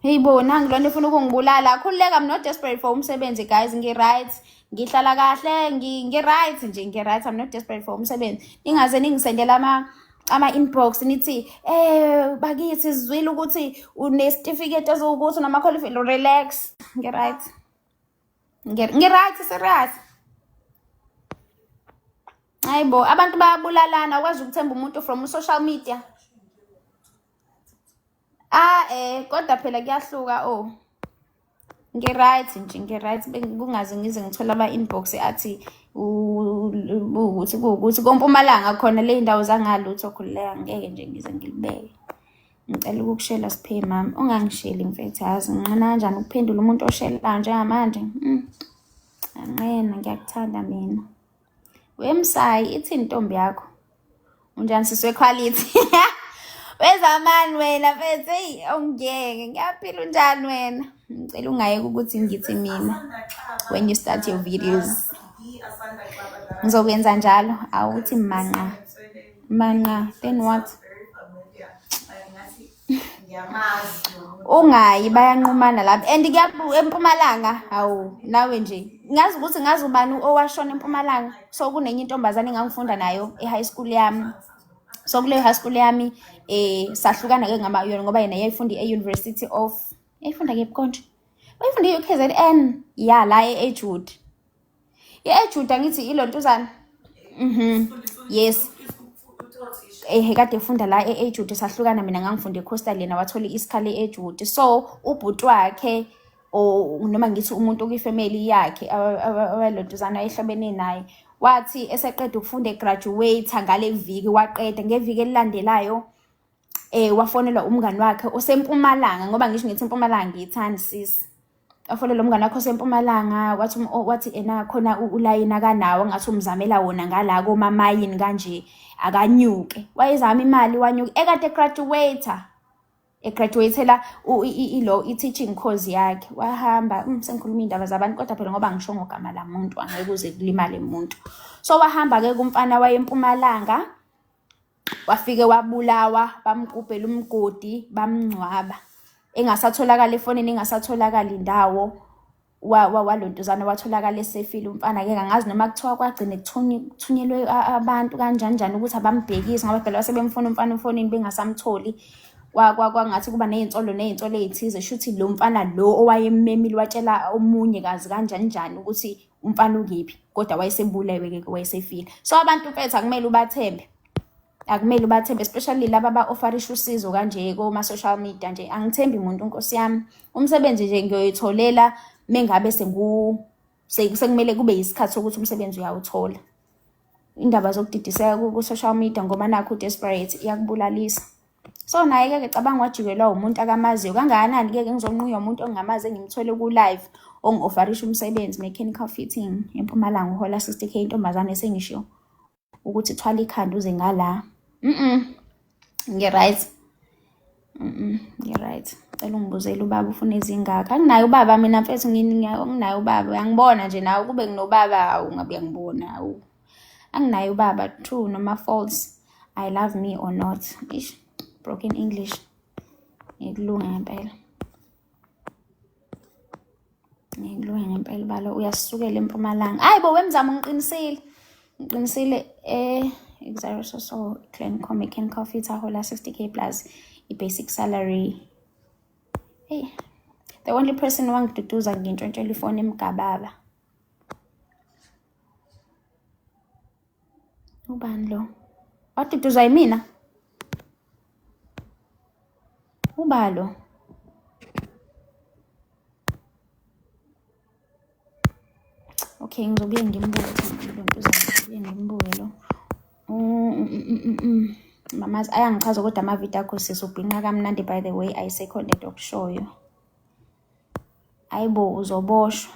Hey bo, nangi lona efuna ukungibulala. Khululeka, I'm not desperate for umsebenzi guys, ngi-right. Ngihlala kahle, ngi-right nje, ngi-right. I'm not desperate for umsebenzi. Ningaze ningisendela ama-inbox nithi bakithi sizwile ukuthi une-certificate ezukuthi unama-qualification. Relax, ngi-right. Ngi-right serious. Hayibo, abantu bayabulalana, ukwazi ukuthemba umuntu from social media. Kodwa phela kuyahluka. Ngi-right nje, ngi-right. Kungaze ngize ngithola ama-inbox athi ukuthi koMpumalanga khona le ndawo zangalutho. Khululeka, ngeke nje ngize ngilibeke. Ngicela ukukushela Siphe mama, ungangisheli mfethu, yazi nginqina kanjani ukuphendula umuntu oshelayo njengamanje. Anqena, ngiyakuthanda mina. Wemsayi, ithini intombi yakho? Unjani siswe quality? Wezamani wena mfethu, ongeke, ngiyaphila. Unjani wena? Ngicela ungayeke ukuthi ngithi mina when you start your videos. Ngizokwenza njalo. Awuthi manqa. Then what? Ungayi, bayanqumana lapha. And eMpumalanga, nawe nje. Ngazi ukuthi ngazi ubani owashona eMpumalanga. So kunenye intombazane engangifunda nayo e-high school yami. So kule high school yami sahlukana ke ngoba yena yayifunda e-University of yayifunda ke konje. Wayifunda e-UKZN la e-Edgewood. E-Edgewood angithi ilontuzana. Yes. Kade efunda la e-Edgewood, sahlukana mina ngangifunda eCoastal, yena wathola isikhala e-Edgewood. So ubhuti wakhe noma ngithi umuntu okuyifamily yakhe awalontuzana ayihlobene naye, wathi eseqeda ukufunda egraduate ngale viki, waqeda ngeviki elilandelayo wafonelwa umngani wakhe oseMpumalanga, ngoba ngisho ngithi eMpumalanga ngiyithani sis. Wafonelwa umngani wakhe oseMpumalanga, wathi ena khona ulayini kanawo ngathi umzamela wona ngala komamayini kanje akanyuke. Wayezama imali wanyuke, ekade egraduatela i-teaching course yakhe. Wahamba sengikhuluma indaba zabantu kodwa phela ngoba ngisho ngogama la muntu angeke uze kulimale umuntu. So wahamba ke kumfana wayeMpumalanga, wafike wabulawa, bamqubhela umgodi, bamngcwaba. Engasatholakala efonini, engasatholakala indawo. Walontuzana watholakala esefile umfana ke angazi noma kuthiwa kwagcine kuthunyelwe abantu kanjani ukuthi abambhekise ngoba phela wasebemfuna umfana efonini bengasamtholi. Kwangathi kuba ney'nsolo ey'thize, shuthi lo mfana lo owayemmemile watshela omunye kazi kanjani ukuthi umfana ukephi, kodwa wayesebulewe ke wayesefile. So abantu mfethu akumele ubathembe, especially laba aba-offerisha usizo kanje koma-social media nje. Angithembi umuntu, nkosi yami. Umsebenzi nje ngiyoyitholela mengabe sekumele kube yisikhathi sokuthi umsebenzi uyawuthola. Indaba zokudidiseka ku-social media ngoba nakho desperate iyakubulalisa. So naye ke cabanga wajikelwa umuntu akamaziyo kangakanani ke ngizonquya umuntu ongamazi engimthole ku-live ongi-offerisha umsebenzi mechanical fitting eMpumalanga, uhola 60k. Intombazane sengisho ukuthi thwala ikhanda uze ngala. Ngi-right. Ngi-right. Cela ungibuzele ubaba ufuna ezingaka. Anginayo ubaba mina mfethu, nginayo ubaba. Uyangibona nje nawe kube nginobaba ungabe ngibona. Anginayo ubaba, true noma false. I love me or not. Ish, broken English. Ngikulunga ngempela. Ngikulunga ngempela balo uyasukela eMpumalanga. Hayibo wemzamo ngiqinisile Exariso so Clan Mechanical Fit ahola 60k plus i-basic salary. Hey, the only person wangiduduza ngintshontshela ifoni eMgababa. Ubani lo? Waduduza yimina? Ubalo? Okay, ngizobuye ngimbuke ukuthi ngilontuza ngimbuke lo. Mamazi ayangichaza kodwa amavidiyo akho sis ubhinqa kamnandi by the way ayisekho lento okushoyo. Hayibo uzoboshwa.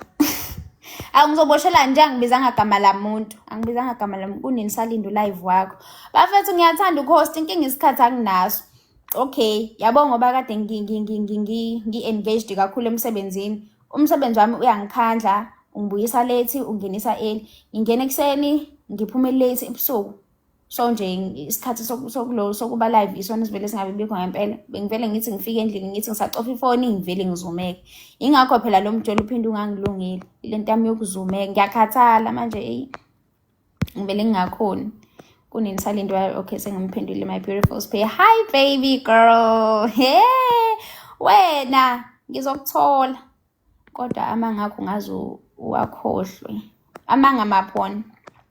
Angizoboshela nje angibizanga gama lamuntu. Angibizanga gama lamuntu kunenisalindo live wakho. Bafethu ngiyathanda ukuhost inkinga isikhathi anginaso. Okay, yabo ngoba kade ngi-engaged kakhulu emsebenzini. Umsebenzi wami uyangikhandla, ungibuyisa late, ungenisa early. Ngingena ekuseni, ngiphume late ebusuku. So nje isikhathi sokuba live isona sivele singabe bikho ngempela. Bengivele ngithi ngifike endlini ngithi ngisacofa ifoni ngivele ngizumeke. Ingakho phela lo mjolo uphinde ungangilungile. Lento yami yokuzumeka ngiyakhathala manje ngivele ngingakhoni. Kunenisalindo okay sengimphendule my beautiful spare. Hi baby girl. Hey. Wena ngizokuthola. Kodwa amanga akho ngazi uwakhohlwe. Amanga maphona.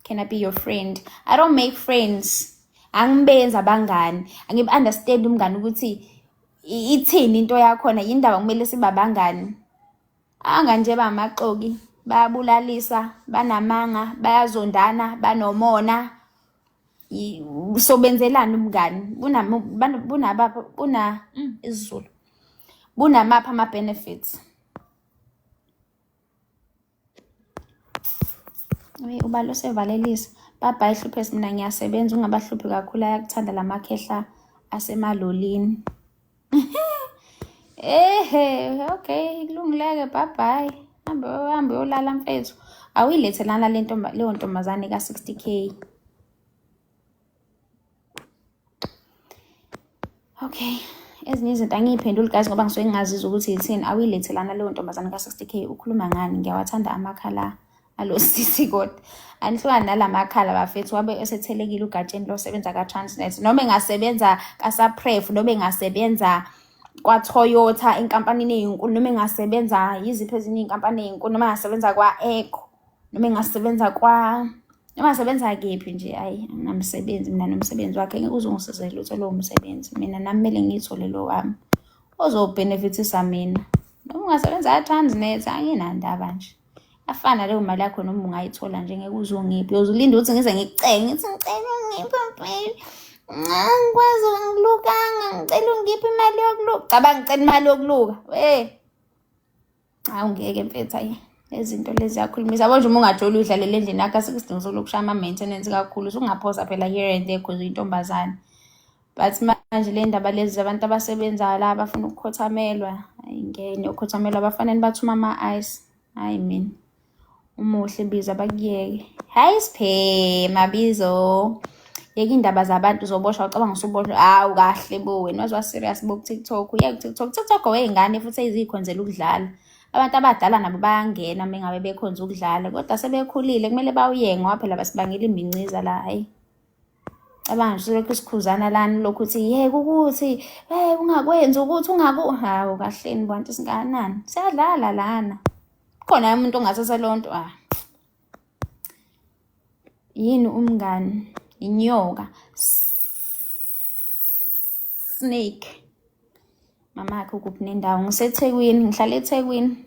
Can I be your friend? I don't make friends. Angibenza abangani. Angibe-understand umngani ukuthi ithini into yakhona yindaba kumele sibe abangani. Nje bamaqoki, bayabulalisa, banamanga, bayazondana, banomona. Sobenzelana umngani. Isizulu. Bunamapha ama benefits. Ubalo sevalelisa. Baba ihluphe mina ngiyasebenza ungabahluphi kakhulu ayakuthanda lamakhehla asemalolini. Okay, kulungileke bye bye. Hambe uyolala mfethu. Awuyilethelana leyo ntombazane ka 60k. Okay. Ezinye izinto angiyiphenduli guys ngoba ngisuke ngingazizwa ukuthi yithini. Awuyilethelana leyo ntombazane ka 60k ukhuluma ngani? Ngiyawathanda amakhala alo sisi kodwa. Anihlukana nalamakhala bafethu wabe esethelekile ugatsheni lo sebenza ka Transnet. Noma engasebenza ka Sapref, noma engasebenza kwa Toyota inkampanini ezinkulu, noma engasebenza yiziphi ezinye inkampani ezinkulu, noma engasebenza kwa Echo, noma engasebenza kephi nje ngamsebenzi mina nomsebenzi wakhe ngeke uzongisizele lutho lo umsebenzi. Mina nami mele ngithole lo wami. Ozobenefitisa mina. Noma ungasebenza ka Transnet anginandaba nje. Afana leyo mali yakho noma ungayithola nje ngeke uzongiphi. Uzolinda ukuthi ngize ngicenge, ngithi ngicela ungiphi baby. Ngikwazi ngilukanga, ngicela ungiphi imali yokuluka. Cabanga ngicela imali yokuluka. Ungeke mfethu ayi. Lezinto lezi yakhulumisa. Yabo nje uma ungajoli udlalele endlini yakho asikudinga sokushaya ama maintenance kakhulu. Usungaphosa phela here and there because uyintombazane. But manje le ndaba lezi abantu abasebenza la abafuna ukukhothamelwa. Ayingene ukukhothamelwa abafanele bathuma ama ice. Hayi mina. Umuhle biza bakuyeke. Hi Sphe mabizo. Yeke indaba zabantu uzoboshwa ucabanga usuboshwa. Hawu kahle bo wena wazwa serious bo TikTok. Uyeke TikTok. TikTok weyingane futhi ezikhonzela ukudlala. Abantu abadala nabo bayangena mengabe bekhonza ukudlala kodwa sebekhulile kumele bawuyenge ngoba phela basibangela iminciza la hayi. Cabanga nje lokho isikhuzana lana lokho uthi yeke ukuthi ungakwenzi ukuthi hawu kahleni bantu singanani. Siyadlala lana. Khona umuntu ongasese lonto yini umngani inyoka snake mama yakhe ukuphi nendawo ngiseThekwini ngihlala eThekwini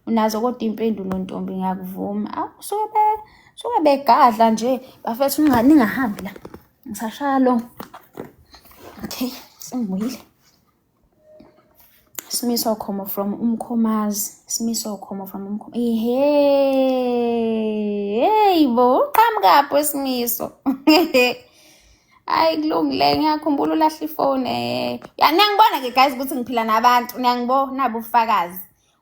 unazo kodwa impendulo ntombi ngiyakuvuma suke begadla nje bafethu ningahambi la ngisashaya lo okay sengibuyile Simiso Khomo from Umkhomazi. Simiso Khomo from Umkhomazi. Hey bo, qhamuka Simiso. Hayi kulungile ngiyakhumbula ulahla ifone. Niyangibona ke guys ukuthi ngiphila nabantu. Niyangibona nabo ufakazi.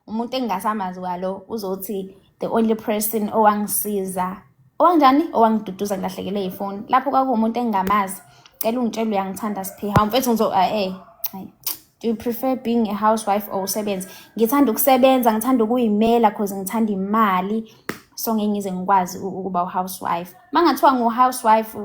Umuntu engingasamazi kwalo uzothi the only person owangisiza. Owanjani? Owangiduduza ngilahlekele ifone. Lapho kwakuumuntu engingamazi. Cela ungitshela uyangithanda Sphe. Hawu mfethu hayi. Do you prefer being a housewife or usebenza? Ngithanda ukusebenza, ngithanda ukuyimela because ngithanda imali. So ngeke ngize ngikwazi ukuba uhousewife. Mangathiwa ngu-housewife,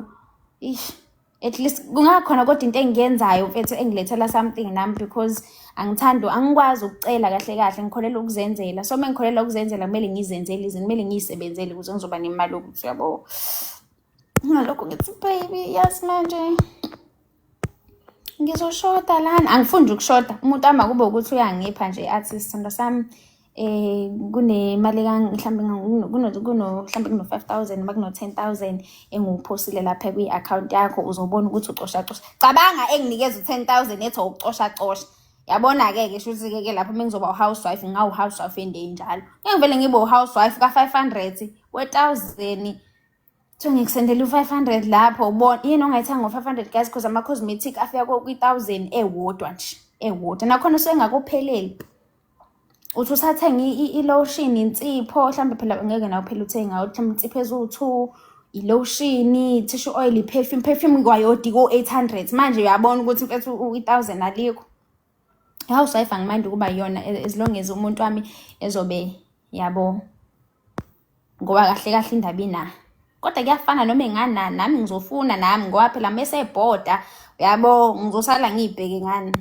at least kungakhona kodwa into engiyenzayo mfethu engilethela something nami because angikwazi ukucela kahle ngikholela ukuzenzela. So mengikholela ukuzenzela kumele ngizenzele izinto, kumele ngiyisebenzele ukuze ngizoba nemali ukuthi yabo. Ngalokho ngithi baby yazi manje ngizoshoda lana. Angifundi ukushoda. Umuntu ama kube ukuthi uyangipha nje athi sithanda sami kunemali mhlambe kuno 5,000 noma kuno 10,000 engiwuphosile lapha kwi-account yakho, uzobona ukuthi ucosha. Cabanga enginikeza u10,000 ethi ukucosha. Yabona-ke ke shuthi ke lapho mengizoba u-housewife ngawu-housewife endenjalo. Ngivele ngibe u-housewife ka500 we1000. So ngikusendela u500 lapho ubona yini ongayithanga ngo500 guys because ama-cosmetic afika kwi1000 ewodwa nje. Nakhona sengakupheleli. Uthi usathenga i-lotion, insipho, mhlambe phela ngeke nawe phela uthenga mhlambe insipho eziwu2, i-lotion, tissue oil, i-perfume kwayodi ko800. Manje uyabona ukuthi mfethu u1000 alikho. I-housewife angimandi ukuba yona as long as umuntu wami ezobe yabo. Ngoba kahle indaba ina. Kodwa kuyafana noma engana nami ngizofuna nami ngoba phela mase ebhoda uyabo ngizosala ngibheke ngani.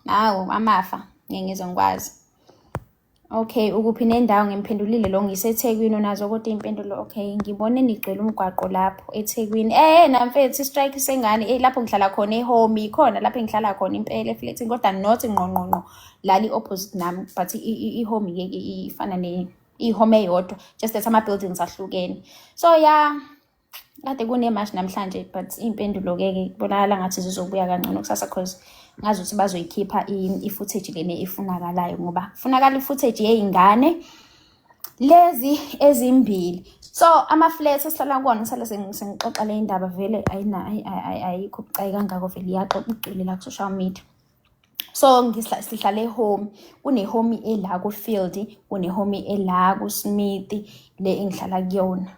Nawo amafa ngeke ngizongikwazi. Okay, ukuphi nendawo ngemphendulile lo ngiseThekwini unazo kodwa impendulo okay ngibone nigcwele umgwaqo lapho eThekwini. Namfethu strike sengane lapho ngihlala khona eHome ikhona lapho ngihlala khona impela eflecting kodwa not ngqongqonqo lali opposite nami but iHome ngeke ifana iHome eyodwa just that ama buildings ahlukene. So yeah, kade kunemashi namhlanje but impendulo keke kubonakala ngathi zizobuya kancane kusasa cause ngazi ukuthi bazoyikhipha i-footage lene ifunakalayo ngoba kufunakala i-footage yeingane lezi ezimbili. So ama-flats esihlala kuwona ngisale sengixoxa le indaba vele ayikho bucayi kangako vele iyaxoxa igcwele la ku-social media. So sihlala eHome, kune-home ela ku-Field, kune-home ela ku-Smith le engihlala kuyona.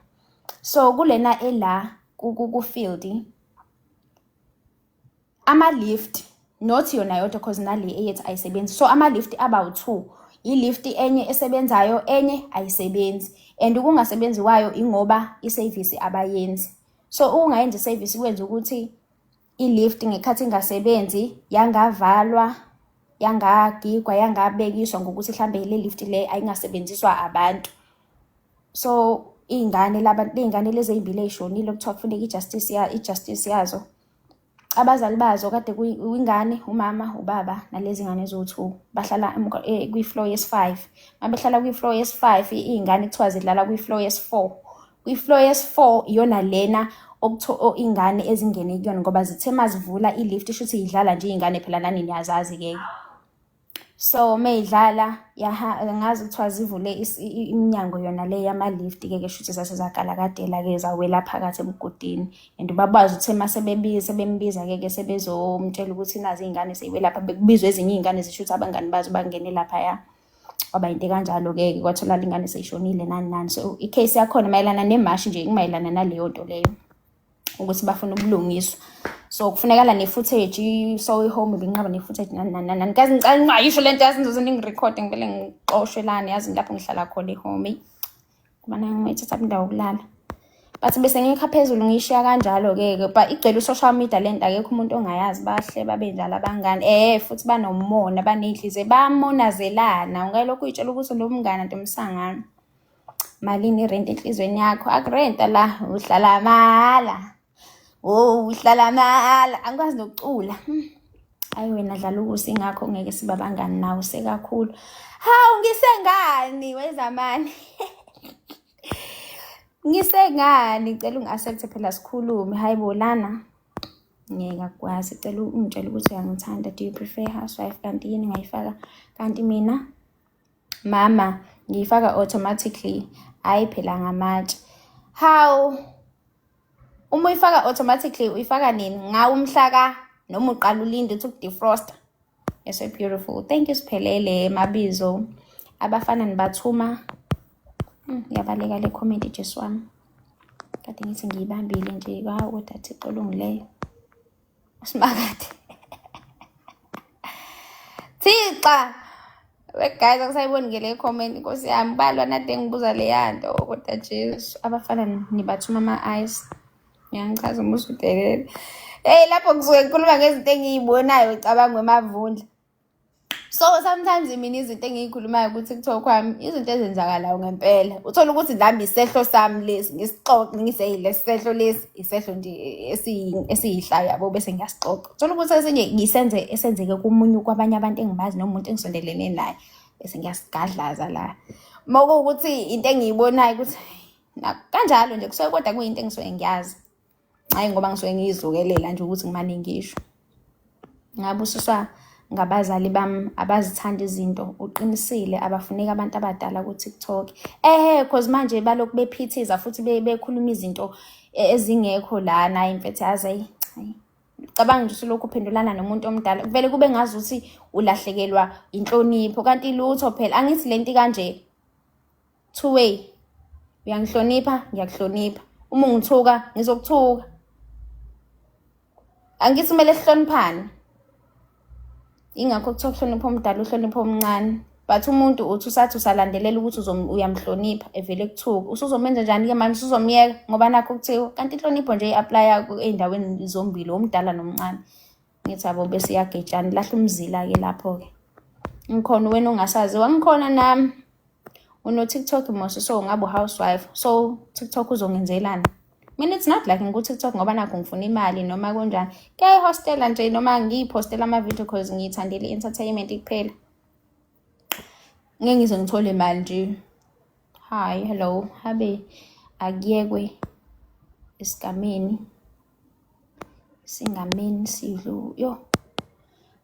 So kulena ela ku-Field ama-lift not yona yodwa cause nale eyethi ayisebenzi. So ama-lift aba2, i-lift enye esebenzayo enye ayisebenzi and ukungasebenzi kwayo ingoba i-service abayenzi. So ungayenza i-service kwenza ukuthi i-lift ngekhathi ingasebenzi yangavalwa, yangagigwa, yangabekiswa ngokuthi mhlambe le lift le ayingasebenziswa abantu. So iy'ngane lezi ezimbili ey'shonile okuthiwa kufuneka i-justice yazo. Abazali bazo kade kuyingane, umama, ubaba nalezi ngane eziwu2 bahlala kwi-floor yesi5. Mabehlala kwi-floor yesi5 iy'ngane kuthiwa zidlala kwi-floor yesi4. Kwi-floor yesi4 iyona lena ingane ezingene kuyona ngoba zithe mazivula i-lift shuthi idlala nje iy'ngane phela nani niyazazi ke. So mayidlala ngazi kuthiwa zivule iminyango yona le yama-lift ke shuthi zasezagala kadela ke zawela phakathi emgodini and babazi ukuthi sebembiza ke sebezomtshela ukuthi nazi iy'ngane seyiwelapha bekubizwe ezinye iy'ngane zishuthi abangani bazo bangene lapha waba into kanjalo ke kwatholakala ingane seyishonile nani. So i-case yakhona mayelana nemashi nje kumayelana naleyo nto leyo ukuthi bafuna ubulungiswa. So kufunekala ne-footage, so iHome benqaba ne-footage nani. Kazi ngicela ngayisho lento yazi ngizoze ngirekhode ngivele ngiqoshwelane yazi lapho ngihlala khona eHome. Kuba nami ngithatha indawo yokulala. But bese ngikha phezulu ngishiya kanjalo ke but igcwele social media lento akekho umuntu ongayazi bahle babe njalo abangani. Futhi banomona baney'hliziyo bamonazelana. Ungayilokhu uyitshela ukuthi nomngane ntomsangana. Malini irent enhlizweni yakho? Akurenta la uhlala mahala. Uhlala mahala. Angikwazi nokucula. Hayi wena dlala ukusi ingakho ngeke siba bangani nawe sekakhulu. Hawu ngisengani wezamani. Ngisengani cela ungi-accept phela sikhulume. Hayibo lana ngeke akwazi cela ungitshela ukuthi uyangithanda. Do you prefer housewife kanti yini ngayifaka? Kanti mina mama ngiyifaka automatically hayi phela ngamatshe. How uma uyifaka automatically uyifaka nini? Ngawo umhlaka noma uqala ulinde ukuthi ukudefroster. You're so beautiful. Thank you Siphelele Mabizo. Abafana nibathuma. Yabaleka le comment Jesu wami. Kade ngithi ngiyibambile nje kodwa Thixo olungileyo. Usimakade. Thixa. Guys akusayiboni ngele comment Nkosi yami balwa nade ngibuza le yanto kodwa Jesu abafana nibathuma ama-eyes. Ngiyachaza umusu udelele. Lapho kusuke ngikhuluma ngezinto engiyibonayo cabanga emavundla. So sometimes mina izinto engiyikhulumayo ku-TikTok wami izinto ezenzakalayo ngempela. Uthola ukuthi nami isehlo sami lesi ngisixoxe ngiseyilesi sehlo lesi isehlo nje esiyihlayo yabo bese ngiyasixoxa. Uthola ukuthi esinye ngisenze esenzeke kumunye kwabanye abantu engibazi noma umuntu engisondelene naye. bese ngiyasigadlaza la. Mokuwukuthi into engiyibonayo ukuthi kanjalo nje kusuke kodwa kuyinto engisuke ngiyazi. Hayi ngoba ngisuke ngiyizukelela nje ukuthi ngimane ngisho. Ngabusiswa ngabazali bami abazithanda izinto uqinisile abafuneki abantu abadala ku TikTok. Cause manje balokhu bephithiza futhi bekhuluma izinto ezingekho lana imfethu yazi cabanga nje usulokhu uphendulana nomuntu omdala kuvele kube ngazuthi ulahlekelwa inhlonipho kanti lutho phela angithi lento kanje two way uyangihlonipha ngiyakuhlonipha uma ungithuka ngizokuthuka angithi kumele sihloniphane ingakho kuthiwa kuhlonipha omdala uhlonipha omncane but umuntu uthi usathi usalandelela ukuthi uyamhlonipha evele kuthuka usuzomenza njani ke manje usuzomyeka ngoba nakho kuthiwa kanti inhlonipho nje iapply endaweni zombili omdala nomncane ngithi abo bese yagejana lahla umzila ke lapho ke ngikhona wena ungasazi wangikhona nami uno TikTok mose so ngabe housewife so TikTok uzongenzelana mina it's not like ngiku TikTok ngoba nakho ngifuna imali noma kanjani ke hostela nje noma ngiyipostela ama video cause ngiyithandela entertainment kuphela ngeke ngize ngithole imali nje hi hello habe akuyekwe isigameni singameni sidlu yo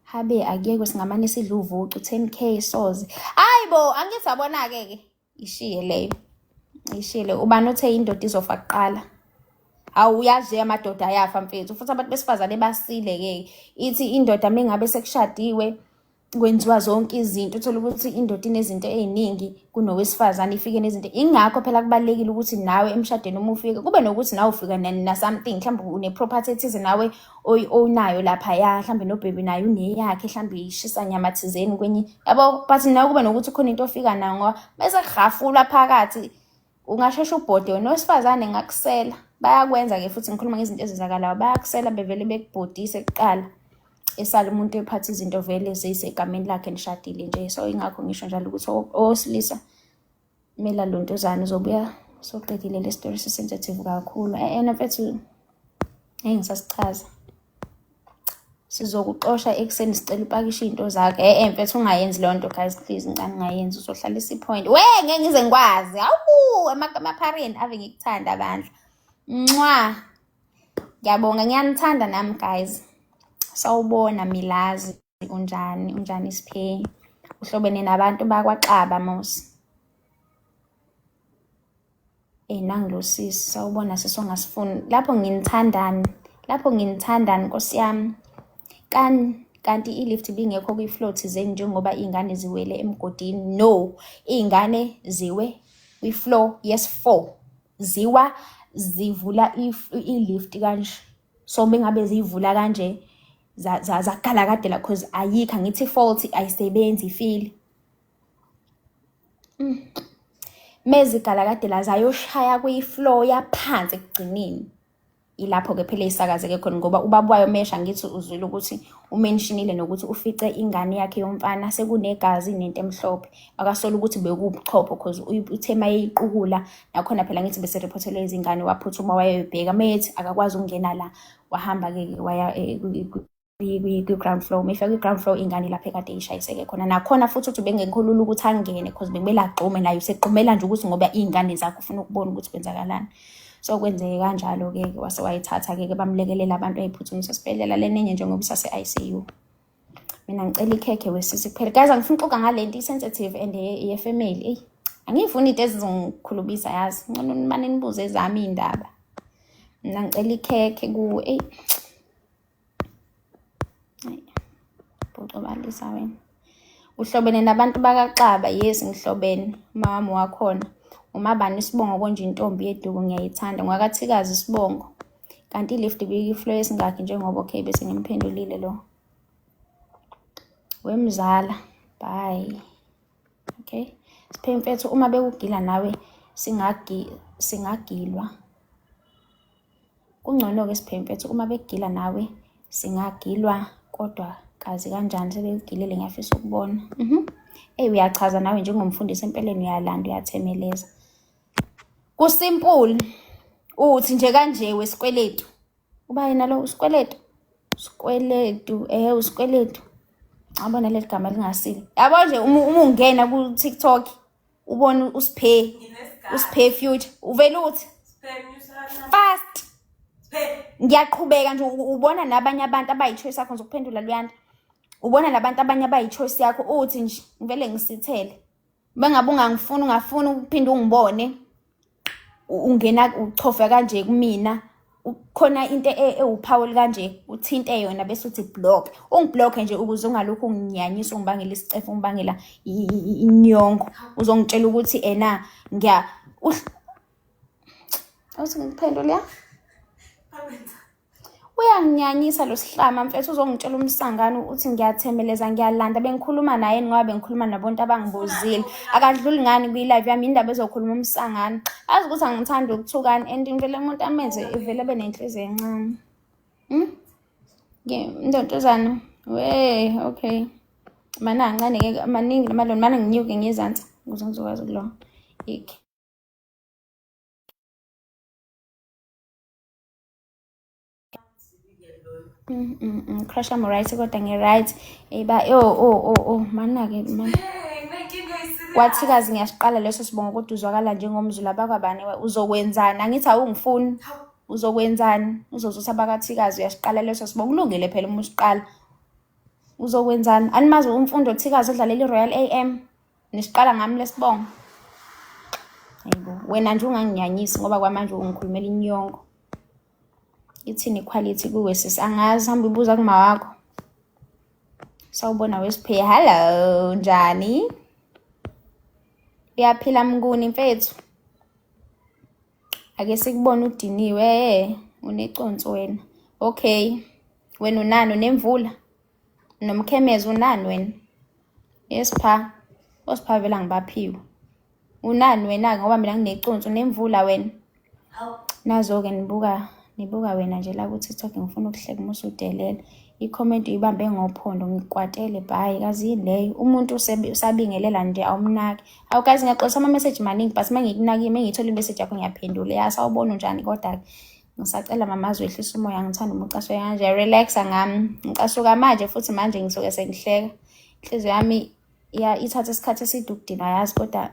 habe akuyekwe singamane sidla uvucu 10k soze hayibo angisabona ke ishiye leyo ishile ubani uthe indoda izofa kuqala awuyazi amadoda ayafa mfethu futhi abantu besifazane basile ke ithi indoda mengabe sekushadiwe kwenziwa zonke izinto uthola ukuthi indoda inezinto eziningi kunowesifazane ifike nezinto ingakho phela kubalekile ukuthi nawe emshadweni uma ufika kube nokuthi nawe ufika na something mhlawumbe une property ethize nawe onayo lapha ya mhlawumbe no baby nayo uneyakhe mhlawumbe ishisa nyamathizeni kwenye yabo but nawe kube nokuthi khona into ofika nayo ngoba bese khafula phakathi ungashesha ubhode wena wesifazane ngakusela bayakwenza ke futhi ngikhuluma ngezinto ezizakalayo bayakusela bevele bekubhodise kuqala esala umuntu ephatha izinto vele zisegameni lakhe nishadile nje so ingakho ngisho njalo ukuthi osilisa mela lontuzana uzobuya soqedile le story sensitive kakhulu mfethu ngisasichaza sizokuxosha ekseni sicela upakisha into zakhe mfethu ungayenzi le nto guys please ngicela ungayenzi uzohlalisa ipoint ngeke ngize ngikwazi awu amaphareni ave ngikuthanda abandla ngiyabonga ngiyanithanda nami guys sawubona milazi unjani Siphe uhlobene nabantu bakwaXaba mos nangilosisi sawubona sisongasifuni lapho nginithandani Nkosi yami kanti ilift bingekho kwi-float zeni njengoba ingane ziwele emgodini no ingane ziwe kwi-floor yes 4 zivula ilift kanje so bengabe zivula kanje zakala kade la cause ayikho ngithi fault ayisebenzi ifile mezigala kade la zayoshaya kwi-floor yaphansi ekugcineni ilapho ke phela isakazeke khona ngoba ubaba wayo mesha ngithi uzwile ukuthi umentionile nokuthi ufice ingane yakhe yomfana sekunegazi nento emhlophe akasola ukuthi bekubuchopho cause uthema yeyiqukula nakhona phela ngithi bese reportele izingane waphuthuma wayebheka methi akakwazi ukungena la wahamba ke waya ku-ground floor mefika ku-ground floor ingane lapha ekade ishayiseke khona nakhona futhi uthi bengenkhulula ukuthi angene cause bekumele agxume nayo seqhumela nje ukuthi ngoba ingane zakhe ufuna ukubona ukuthi kwenzakalani so kwenzeke kanjalo ke wase wayithatha ke bamlekelela abantu ayiphuthumisa esibhedlela lenenye njengoba isase ICU mina ngicela ikhekhe wesisi kuphela guys angifuni ukuxoxa ngalento sensitive and ye family angifuni into ezizongikhulubisa yazi ngcono nimane nibuze ezami indaba mina ngicela ikhekhe ku Botobalisa wena uhlobene nabantu bakaXaba yes ngihlobene mama wakhona umabani Sibongo konje intombi yeduku ngiyayithanda ngwakathikazi Sibongo kanti lift bikiflow esingakho njengoba okay bese ngimphendulile lo wemzala bye okay Siphe mfethu uma bekugila nawe singagilwa kungcono ke Siphe mfethu uma bekugila nawe singagilwa kodwa kazi kanjani sebegilele ngiyafisa ukubona uyachaza nawe njengomfundisi empeleni uyalanda uyathemeleza kusimple uthi nje kanje wesikweletu uba yena lo usikweletu usikweletu Abona leli gama lingasile. Yabo nje uma ungena ku TikTok ubona usiphe future. Uvela uthi fast. Ngiyaqhubeka nje ubona nabanye abantu abayi-choice yakho ngizokuphendula Luyanda. Ubona nabantu abanye abayi-choice yakho uthi nje ngivele ngisithele. Bengabe ungafuni ukuphinde ungibone. Ungena uchofa kanje kumina. Khona into ewuphawu kanje uthinte yona bese uthi block. Ungiblock nje ukuze ungalokhu unginyanyisa ungibangela isicefe ungibangela inyongo. Uzongitshela ukuthi awuthi ngiphendule ya? Uyanginyanyisa lo sihlama mfethu uzongitshela umsangano uthi ngiyathemeleza ngiyalanda bengikhuluma naye ngoba bengikhuluma nabontu abangibuzile akadluli ngani kwi-live yami indaba ezokhuluma umsangano azi ukuthi angithanda ukuthukana and ngivele umuntu amenze ivele abe nenhliziyo encane ndontozana okay maningi namaloni mana nginyuke ngizansi ukuze ngizokwazi ukuloha ikhe crush am right kodwa ngi-right mana-ke man kwathikazi ngiyasiqala leso sibongo kodwa uzwakala njengomzulu abakwabani uzokwenzani angithi awungifuni uzokwenzani uzozuthi abakathikazi uyasiqala leso sibongo kulungile phela uma usiqala uzokwenzani animazi umfundo othikazi odlalela i-Royal AM nisiqala ngami lesibongo hayibo wena nje unganginyanyisi ngoba kwamanje ungikhulumela inyongo ithini quality kuwe sisi angazi hamba ibuza kuma wakho sawubona wesiphe hello njani uyaphila mnguni mfethu ake sikubona udiniwe uneconso wena okay wena unani unemvula nomkhemezi unani wena yesipha osipha vela ngibaphiwe unani wena ngoba mina ngineconso unemvula wena nazo ke nibuka wena nje la ku TikTok ngifuna ukuhleka uma usudelela i-comment uyibambe ngophondo ngikwatele bhayi kazi leyo umuntu usabingelela nje awumnaki awukazi ngiyaxoxa ama message maningi but mangikunaki mengithola i-message yakho ngiyaphendula yasawubona njani kodwa ngisacela mamazi wehlisa umoya ngithanda umucaso kanje relaxa ngami ngicasuka manje futhi manje ngisuke sengihleka inhliziyo yami ithatha isikhathi eside ukudina yazi kodwa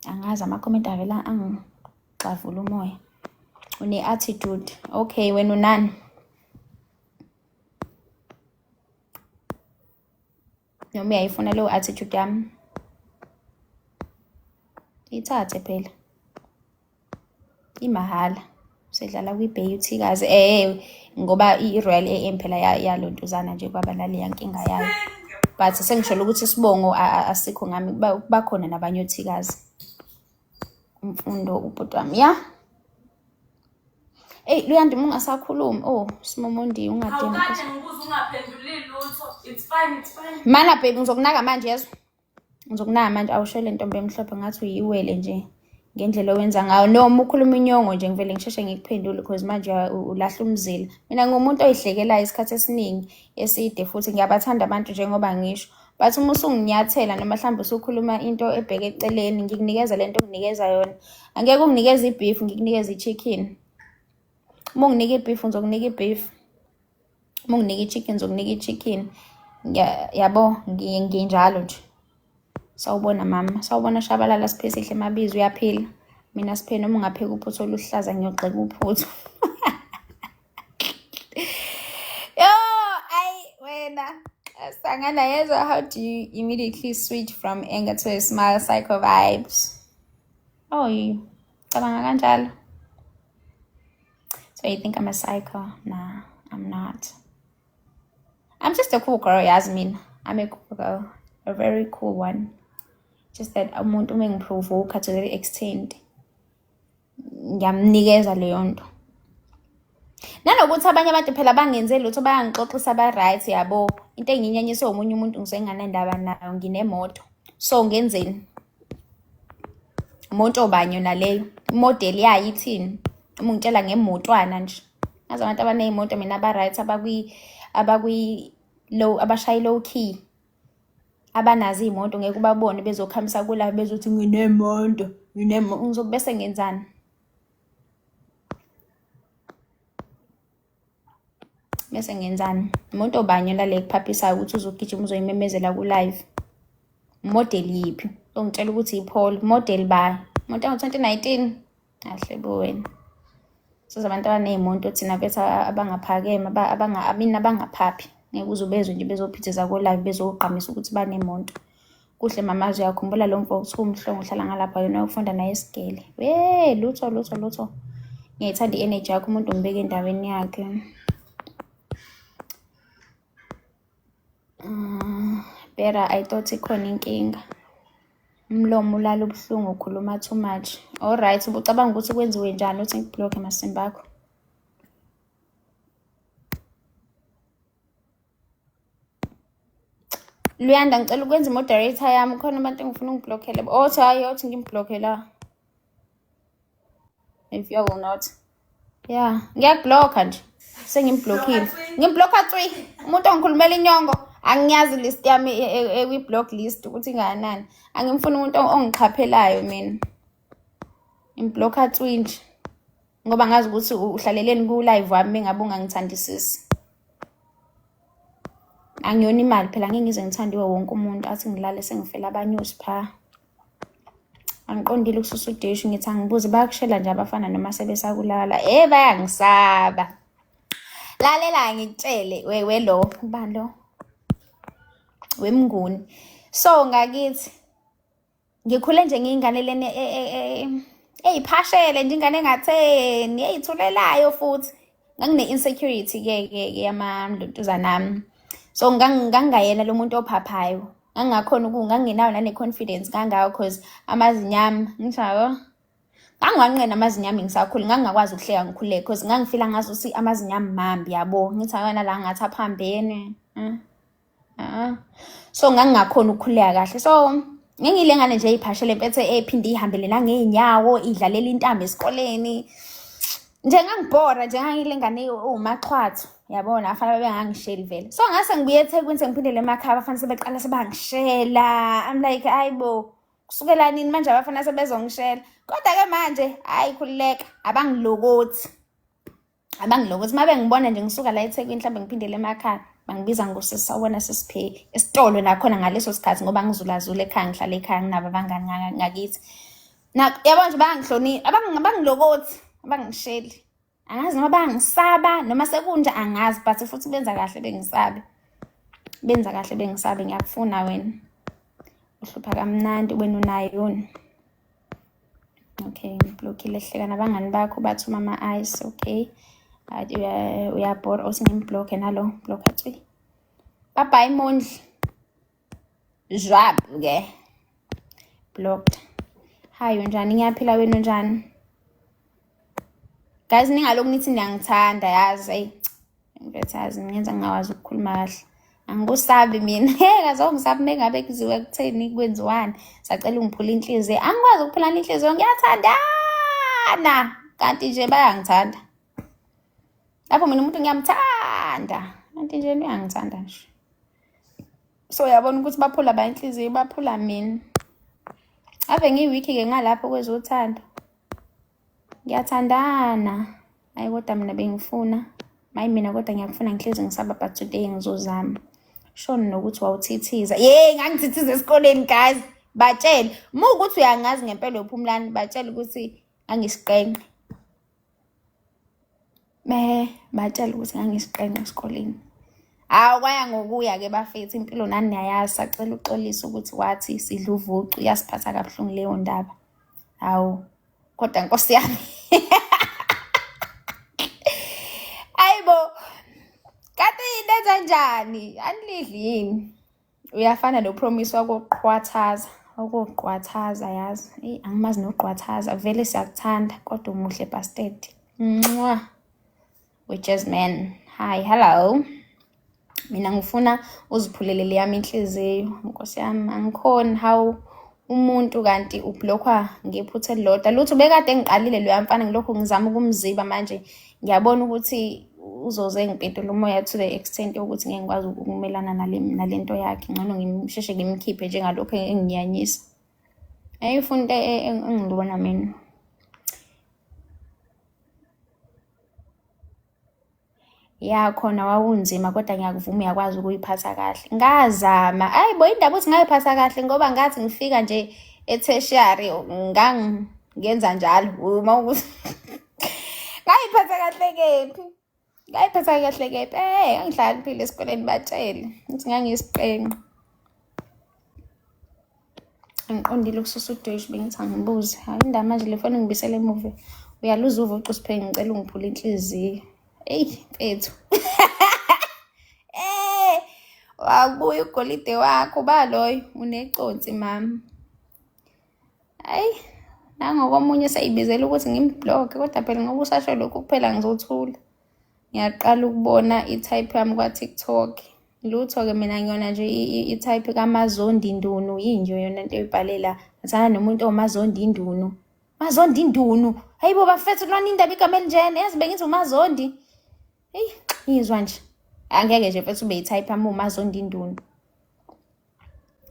angazi ama-comment avela angixavula umoya une-attitude okay wena unani noma uyayifuna leyo attitude yami ithathe phela imahala sedlala kwi-Bay uthikazi ngoba i-Royal AM phela yalontuzana nje kwabalali yankinga yayo but sengisholo ukuthi isibongo asikho ngami bakhona nabanye othikazi umfundo ubhuti wami ya Luyanda ungasakhulumi Simomondi ungadini manje ngibuza ungaphenduli lutho it's fine mana baby ngizokunaka manje yezo ngizokunaka manje awushele intombi emhlophe ngathi uyiwele nje ngendlela owenza ngayo noma ukhuluma inyongo nje ngivele ngisheshe ngikuphendule because manje ulahla umzila mina ngumuntu oyihlekelayo isikhathi esiningi eside futhi ngiyabathanda abantu njengoba ngisho but uma usunginyathela noma mhlawumbe usukhuluma into ebheke eceleni ngikunikeza lento onginikeza yona angeke unginikeze ibeef ngikunikeze ichicken uma unginika ibeef ngizokunika ibeef uma unginika ichicken ngizokunika ichicken yabo nginjalo nje sawubona mama sawubona shabalala siphe sihle mabizo uyaphila mina siphe noma ungapheka uphuthu oluhlaza ngiyogxeka uphuthu yo wena sangana yezwa how do you immediately switch from anger to a smile psycho vibes cabanga kanjalo so you think I'm a psycho? Nah, I'm not. I'm just a cool girl, Yasmin. I'm a cool girl. A very cool one. Just that umuntu mengiprovoke to the extent ngiyamnikeza leyo nto. Nanokuthi abanye abantu phela bangenzeli lutho bayangixoxisa ba-right yabo. Into enginyanyise omunye umuntu ngisenganandaba nayo nginemoto. So ngenzeni? Umuntu obanye naleyo. Model yayo ithini? Uma ngitshela ngemotwana nje ngazi abantu abaneyimoto mina aba-right abashayi low key abanazi imoto ngeke ubabone bezokhamisa kula bezothi nginemoto ngizobese ngenzani bese ngenzani umuntu obanye lale kuphaphisayo ukuthi uzogijima uzoyimemezela ku-live model yiphi ongitshela ukuthi iPaul model ba umuntu ngo-2019 kahle bo wena siza abantu abaney'moto thina betha abangaphakeme abangaphaphi ngeke uze ubezwe nje bezophithisa ko-live bezogqamisa ukuthi banemonto kuhle mamazi uyakhumbula lo mfo kuthiwa umhlongo uhlala ngalapha yona ukufunda naye esigele lutho ngiyayithanda i-energy yakho umuntu umbeke endaweni yakhe Bera I thought ikhona inkinga umlomo ulala ubuhlungu ukhuluma too much alright ubucabanga ukuthi kwenziwe njani uthi ngiblock emasimba akho Luyanda ngicela ukwenza moderator yami khona abantu engifuna ungiblockele othi hayi othi ngimblockela if you will not yeah ngiyablock nje sengimblockile ngimblocka tswi umuntu ongikhulumela inyongo angiyazi list yami ewi-block list ukuthi inganani angimfuni umuntu ongichaphelayo mina imblocka tswi nje ngoba ngazi ukuthi uhlaleleni ku-live wami ngabe ungangithandisisi angiyona imali phela ngeke ngize ngithandiwe wonke umuntu athi ngilale sengifela abanyusi pha angiqondile ukususa udeshi ngithi angibuze bayakushela nje abafana noma sebesakulala bayangisaba lalela ngikutshele we lo ubani lo wemnguni so ngakithi ngikhule nje ngiyingane lene eyiphashele nje ingane engatheni eyithulelayo futhi ngangine insecurity ke yamantombazana nami so ngangayena lo muntu ophaphayo ngangakhona ngangenayo nane confidence kangaka because amazinyama ngishaya nganganqena amazinyama ngisakhula ngangakwazi ukuhleka ngikhuleke because ngangifila ngazo ukuthi amazinyama mambi yabo ngithi ayona la ngathi aphambene so ngangakhona ukukhuleka kahle so ngengilengane nje iphashele empethe ephinde ihambele nangeenyawo idlalela intambo esikoleni nje ngangibhora nje ngangilengane umaqhwathu yabona afana bengangishela vele so ngase ngibuye eThekwini sengiphindele emakhaya abafana sebeqala sebangishela I'm like ayibo kusukela nini manje abafana sebezongishela kodwa ke manje hayi khulileka abangilokothi mabe ngibona nje ngisuka la eThekwini mhlawumbe ngiphindele emakhaya bangibiza ngosisi sawona sesiphe esitolo nakhona ngaleso sikhathi ngoba ngizulazula ekhaya ngihlala ekhaya nginabo abangani ngakithi yabona nje bangihloni abangilokothi abangisheli angazi noma bangisaba noma sekunje angazi but futhi benza kahle bengisabe ngiyakufuna wena uhlupha kamnandi wena unayo yona okay ngiblockile hleka nabangani bakho bathuma ama-ice okay uyabhora uthi ngimblocke nalo blocka tswi bye Mondli jwab ke blocked hi unjani ngiyaphila wena unjani guys ningaloku nithi niyangithanda yazi mfethazi ngenza ngingawazi ukukhuluma kahle angikusabi mina kazongisabi mengabe kuziwe kutheni kwenziwani sacela ungiphula inhliziyo angikwazi ukuphula inhliziyo ngiyathandana kanti nje bayangithanda lapho mina umuntu ngiyamthanda kanti nje uyangithanda nje so uyabona ukuthi baphula ba inhliziyo baphula mina ave ngiwiki ke ngalapho kwezothando ngiyathandana hayi kodwa mina bengifuna mayi mina kodwa ngiyakufuna ngihlezi ngisaba but today ngizozama shona nokuthi wawuthithiza ngangithithiza esikoleni guys batshela ukuthi uyangazi ngempela uphumlani batshela ukuthi ngangisiqenqe batshela ukuthi ngangisiqenqe esikoleni kwaya ngokuya ke bafethu impilo nani niyayazi sacela uxolisa ukuthi wathi sidla uvucu yasiphatha kabuhlungu leyo ndaba kodwa nkosi yami ayibo kanti nenza njani anilidli yini uyafana nopromise wakoqwathaza yazi angimazi noqwathaza vele siyakuthanda kodwa umuhle bastard we just man hi hello mina ngifuna uziphulelele yami inhliziyo nkosi yami angikhona how umuntu kanti ublockwa ngephutha elilodwa lutho bekade ngiqalile lo yamfana ngilokho ngizama ukumziba manje ngiyabona ukuthi uzoze ngipetula umoya to the extent ukuthi ngeke ngikwazi ukumelana nalento yakhe ngcono ngimsheshe ngimkhiphe njengalokho engiyanyisa ayifuna engilibona mina ya khona wawunzima kodwa ngiyakuvuma uyakwazi ukuyiphatha kahle. Ngazama, hayi bo indaba ukuthi ngayiphatha kahle ngoba ngathi ngifika nje e-tertiary ngenza njalo. Uma ukuthi ngayiphatha kahle kephi? Ngayiphatha kahle kephi? Angihlali phela esikoleni batshele ukuthi ngangiyisiqenqe. Ngiqondile ukususa uDweshi bengithi angibuze. Hayi indaba manje le foni ngibisele emuva. Uyaluza uva uCuspheni ngicela ungiphule inhliziyo. Mfethu. Wabuya ugolide wakho baloyo uneconsi mama. Hayi nangokomunye sayibizela ukuthi ngimblock kodwa phela ngoba usasho lokhu kuphela ngizothula. Ngiyaqala ukubona i-type yami kwa-TikTok. Lutho-ke mina ngiyona nje i-type kaMazondi Ndunu yinje yona into oyibhalela. Ngathana nomuntu omazondi Ndunu. Mazondi Ndunu. Hayibo bafethu lona indaba igama elinjena yazi bengithi uMazondi. Ngizwa nje. Angeke nje mfethu ube yi-type yami uMazondi Ndunu.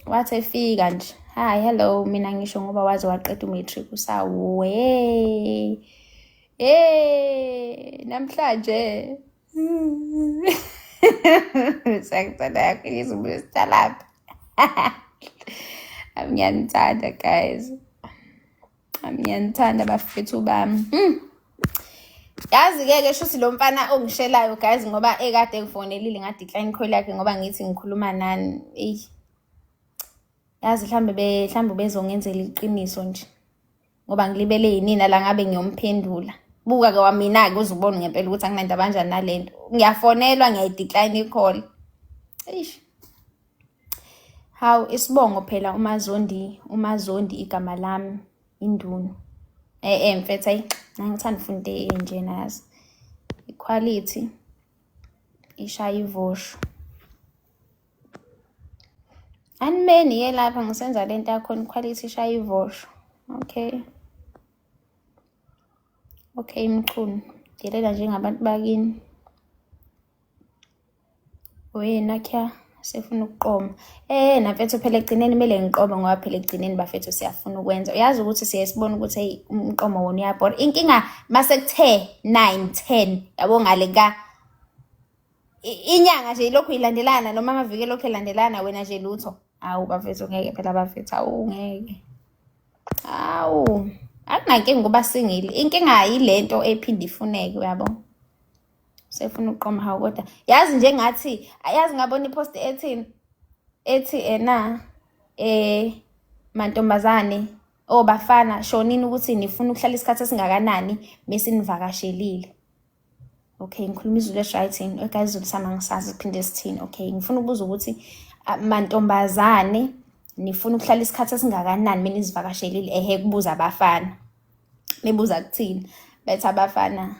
Wathi efika nje. Hi, hello, mina ngisho ngoba waze waqeda umatric usawo. Namhlanje. Sakuthola yakho izubuza lapha. Ngiyanithanda guys. Ngiyanithanda bafethu bami. Yazi-ke shuthi lo mfana ongishelayo guys ngoba ekade ngifonelile nga-decline call yakhe ngoba ngithi ngikhuluma nani. Yazi mhlambe bezongenzela iqiniso nje. Ngoba ngilibele yinina la ngabe ngiyomphendula. Buka-ke wamina-ke uzubona ngempela ukuthi anginandaba kanjani nalento. Ngiyafonelwa ngiyayidecline i-call. Hawu isibongo phela uMazondi igama lami Indunu. Mfethu hayi ngithanda ufunda enjena yazi. Equality ishaya ivosho. Animeni ke lapha ngisenza lento yakho equality ishaya ivosho. Okay mchunu. Ngelela njengabantu bakini. Wena kya sefuna ukuqoma. Nafethu phela egcineni kumele ngiqobe ngoba phela egcineni bafethu siyafuna ukwenza. Uyazi ukuthi siyasibona ukuthi hey umqomo wona uyabhora. Inkinga mase kuthe 9 10 yabo ngale ka inyanga nje lokhu ilandelana noma amaviki lokhu elandelana wena nje lutho. Awu bafethu ngeke phela bafethu awu ngeke. Awu akunankinga ngoba singile. Inkinga ayilento ephinde ifuneke uyabo. Sefuna ukuqoma hawo kodwa yazi nje ngathi ayazi ngabona ipost ethi mantombazane bafana shonini ukuthi nifuna ukuhlala isikhathi esingakanani bese nivakashelile. Okay ngikhuluma izulu eswriting ekayizulu sama ngisazi iphinde sithini. Okay ngifuna ukubuza ukuthi mantombazane nifuna ukuhlala isikhathi esingakanani mina nizivakashelile kubuza abafana. Mebuza kuthini bethu abafana.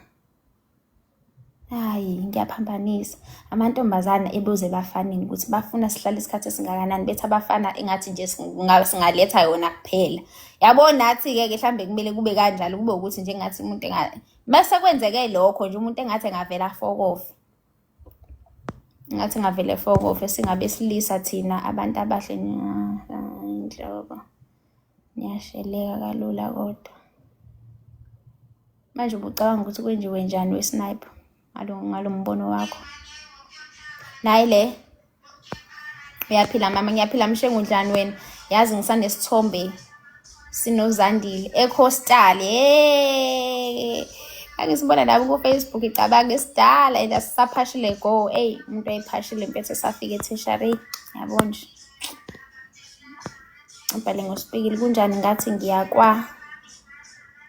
Hayi ngiyaphambanisa amantombazana ebuze bafanini ukuthi bafuna sihlala isikhathi esingakanani bethi abafana engathi nje singaletha yona kuphela. Yabona nathi ke mhlambe kumele kube kanjalo kube ukuthi nje ngathi umuntu bese kwenzeke lokho nje umuntu engathi ngavela fokofe. Ngathi ngavele fokofe singabe silisa thina abantu abahle inhlobo. Niyasheleka kalula kodwa. Manje ubucabanga ukuthi kwenziwe njani we-sniper ngalo mbono wakho. Nayi le uyaphila mama ngiyaphila mshengudlani wena yazi ngisanesithombe sinozandile eCoastal angisibona lapho ku Facebook icabanga esidala and asisaphashile go umuntu ayiphashile impethe safika eTertiary yabona nje ubhale ngoSpikile kunjani ngathi ngiyakwa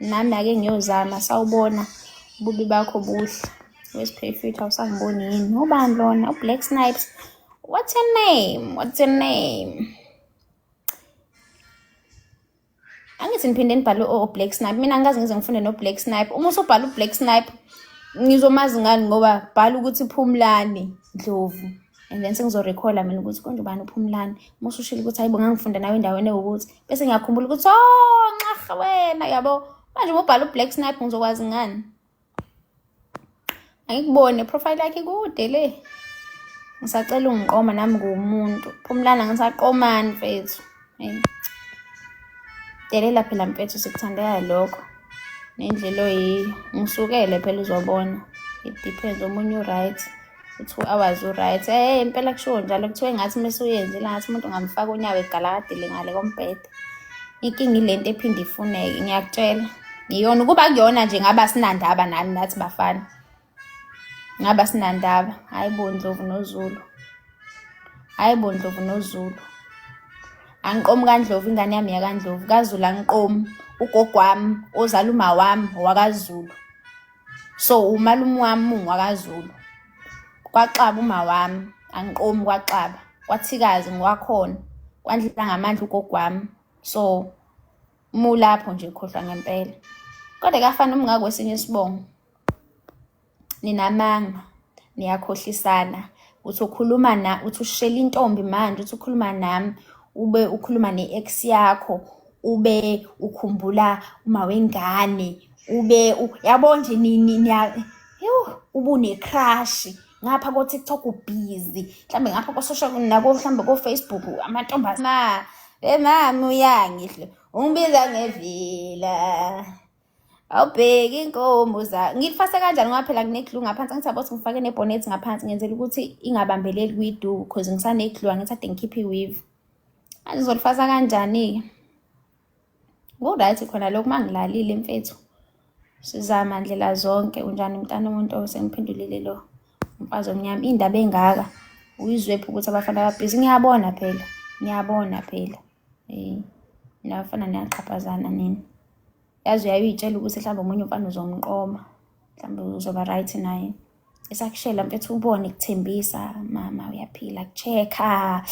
nami ake ngiyozama sawubona ububi bakho buhle wesipefit awusangiboni yini ubani lona uBlack Snipes. What's your name angithi niphinde nibhale Black Snipe mina ngazi ngize ngifunde no Black Snipe uma usubhala uBlack Snipe ngizomazi ngani ngoba bhala ukuthi Phumlani Dlovu and then sengizorecalla mina ukuthi konje ubani uPhumlani uma ushilo ukuthi hayibo ngangifunda nawe endaweni ewukuthi bese ngiyakhumbula ukuthi nxa wena yabo manje uma ubhala uBlack Snipe ngizokwazi ngani angikubone profile yakhe kude le ngisacela ungiqoma nami ngumuntu Phumlani ngisaqomani mfethu delela phela mfethu sikuthandela lokho nendlela ngisukele phela uzobona It depends, omunye u-right, u-2 hours u-right. Impela kushiwo njalo, kuthiwe ngathi uma usuyenzile ngathi umuntu ungamfaka unyawo egalakadile ngale kombhede. Inkinga ilento ephinde ifuneke, ngiyakutshela. Iyona, ukuba kuyona nje ngaba sinandaba nani nathi bafana. Ngaba sinandaba, hayi bo Ndlovu noZulu. Hayi bo Ndlovu noZulu. Angiqomi kaNdlovu, ingane yami yakaNdlovu, kaZulu angiqomi. Ugogo wami ozala uma wami wakaZulu. So umalume wami ungwakaZulu. Kwaxaba uma wami, angiqomi kwaxaba. Kwathikazi ngwakhona. Kwandla ngamandla ugogo wami. So mulapho nje khohlwa ngempela. Kodwa kafana umngaka kwesinye isibongo. Ninamanga, niyakhohlisana. Uthi ukhuluma uthi ushela intombi manje, uthi ukhuluma nami, ube ukhuluma ne-ex yakho, ube ukhumbula uma wengane, ube yabo nje ube une-crush ngapha ko-TikTok ubhizi, mhlambe ngapha ko-social mhlambe ko-Facebook amantombazana. Mami uyangihle, ungibiza ngevila. Awubheki inkomo ngilifase kanjani ngoba phela ngineklu ngaphansi, angithi yabo ngifake nebonnet ngaphansi ngenzela ukuthi ingabambeleli kwiduku because ngisaneklu angithi ade ngikhiphe iweave. Manje ngizolifasa kanjani-ke? Ku-right khona lokhu mangilalile mfethu. Sizama ndlela zonke. Unjani mntana umuntu sengiphendulile lo mfazi omnyama, indaba engaka uyizwephi ukuthi abafana babhizi? Ngiyabona phela nabafana niyaqhaphazana nini. Yazi uyayitshela ukuthi mhlawumbe omunye umfana uzomqoma, mhlawumbe uzoba right naye. Esakushela mfethu ubone kuthembisa, mama uyaphila, kuchecka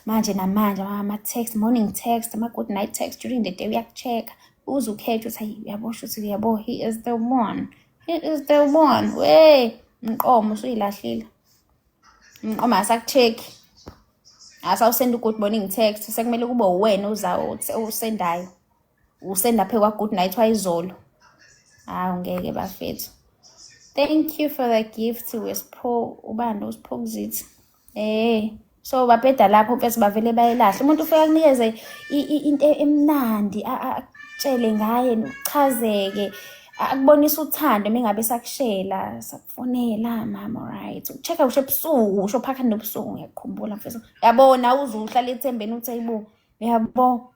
manje namanje, ama-text, morning text, ama-good night text during the day uyakuchecka. Uze ukhethe uthi yabo shuthi yabo, he is the one. Mqomo usuyilahlile. Mqoma asakuchecki. Asawusenda u-good morning text, sekumele kube uwena usendayo. Usenda phe kwa-good night wayizolo. Ungeke bafethu. Thank you for the gift ubani uSiphokuzithi. So babheda lapho mfethu bavele bayelahle. Umuntu ufika kunikeze into emnandi, akutshele ngaye uchazeke, akubonisa uthando mengabe sakushela, sakufonela mama right. Uchecka usho ebusuku, usho phakathi nobusuku ngiyakukhumbula mfethu. Yabona uzuhlala ethembeni uthi hayibo, yabo.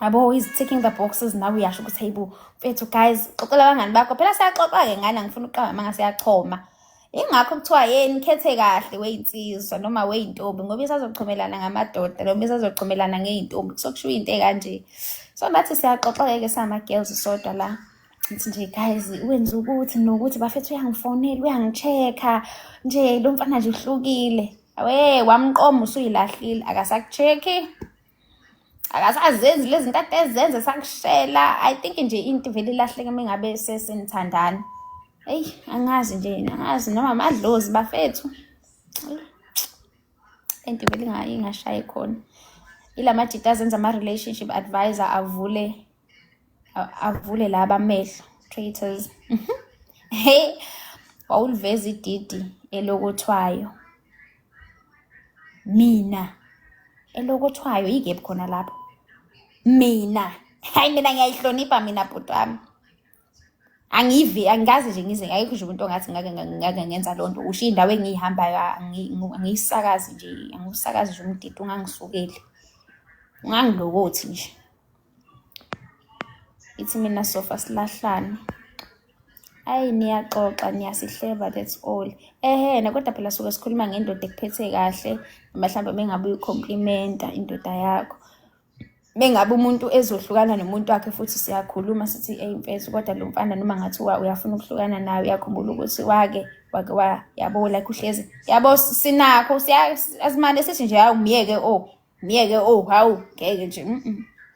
Abo is ticking the boxes now uyasho ukuthi hayibo mfethu guys, xoxela abangani bakho. Phela siyaxoxa-ke ngani, angifuna ukuqamba manga siyachoma. Ingakho kuthiwa yeni khethe kahle weyinsizwa noma weyintombi ngoba isazochumelana ngamadoda noma isazochumelana ngeyintombi, kusokushiwo into ekanje. So nathi siyaxoxa-ke sama-girls sodwa la. Ngithi nje guys wenza ukuthi nokuthi bafethu uyangifonela, uyangichecka nje, lo mfana nje uhlukile. Wamqoma usuyilahlile, akasakuchecki. Akasazenzi lezi zinto ade ezenze sakushela. I think nje into vele ilahleke mengabe sesenithandana. Angazi noma amadlozi bafethu. Into vele ingashayi khona. Ilama jita azenza ama-relationship advisor avule laba amehlo traitors. Wawuliveza ididi elokothwayo. Mina elokothwayo ikephi khona lapho? Mina ngiyayihlonipha mina bhuti wami. Angazi nje ngize ngayikho nje umuntu ongathi ngake ngenza lonto. Usho indawo engiyihambayo angiyisakazi nje, angusakazi nje umdidi, ungangisukeli. Ungangilokothi nje. Ithi mina sofa silahlane. Niyaxoxa, niyasihleba, that's all. Kodwa phela suke sikhuluma ngendoda ekuphethe kahle, mhlawumbe mengabe uyicomplimenta indoda yakho. Mengabe umuntu ezohlukana nomuntu wakhe futhi siyakhuluma sithi mfethu kodwa lo mfana noma ngathi uyafuna ukuhlukana nawe, uyakhumbula ukuthi wake yabo like uhlezi. Yabo sinakho azimane sithi nje hawu miyeke hawu ngeke nje.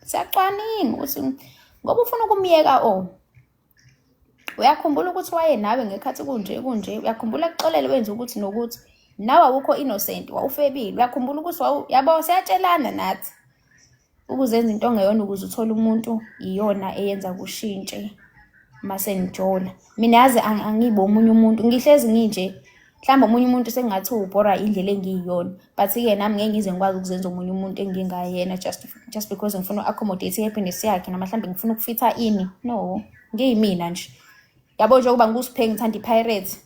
Siyacwaninga ukuthi ngoba ufuna ukumyeka uyakhumbula ukuthi waye nawe ngekhathi kunje. Uyakhumbula kuxolele wenza ukuthi nokuthi nawe awukho innocent, wawufebile. Uyakhumbula ukuthi yabo siyatshelana nathi ukuzenza into ongeyona ukuze uthole umuntu iyona eyenza kushintshe mase nijola. Mina yazi angibo omunye umuntu, ngihlezi nginje mhlawumbe omunye umuntu sengathi ubhora indlela engiyiyona, but ke nami ngeke ngize ngikwazi ukuzenza omunye umuntu engingayena just because ngifuna uaccommodate happiness yakhe noma mhlawumbe ngifuna ukufitha ini. No, ngiyimina nje. Yabo nje kuba ngusiphengi ngithanda iPirates,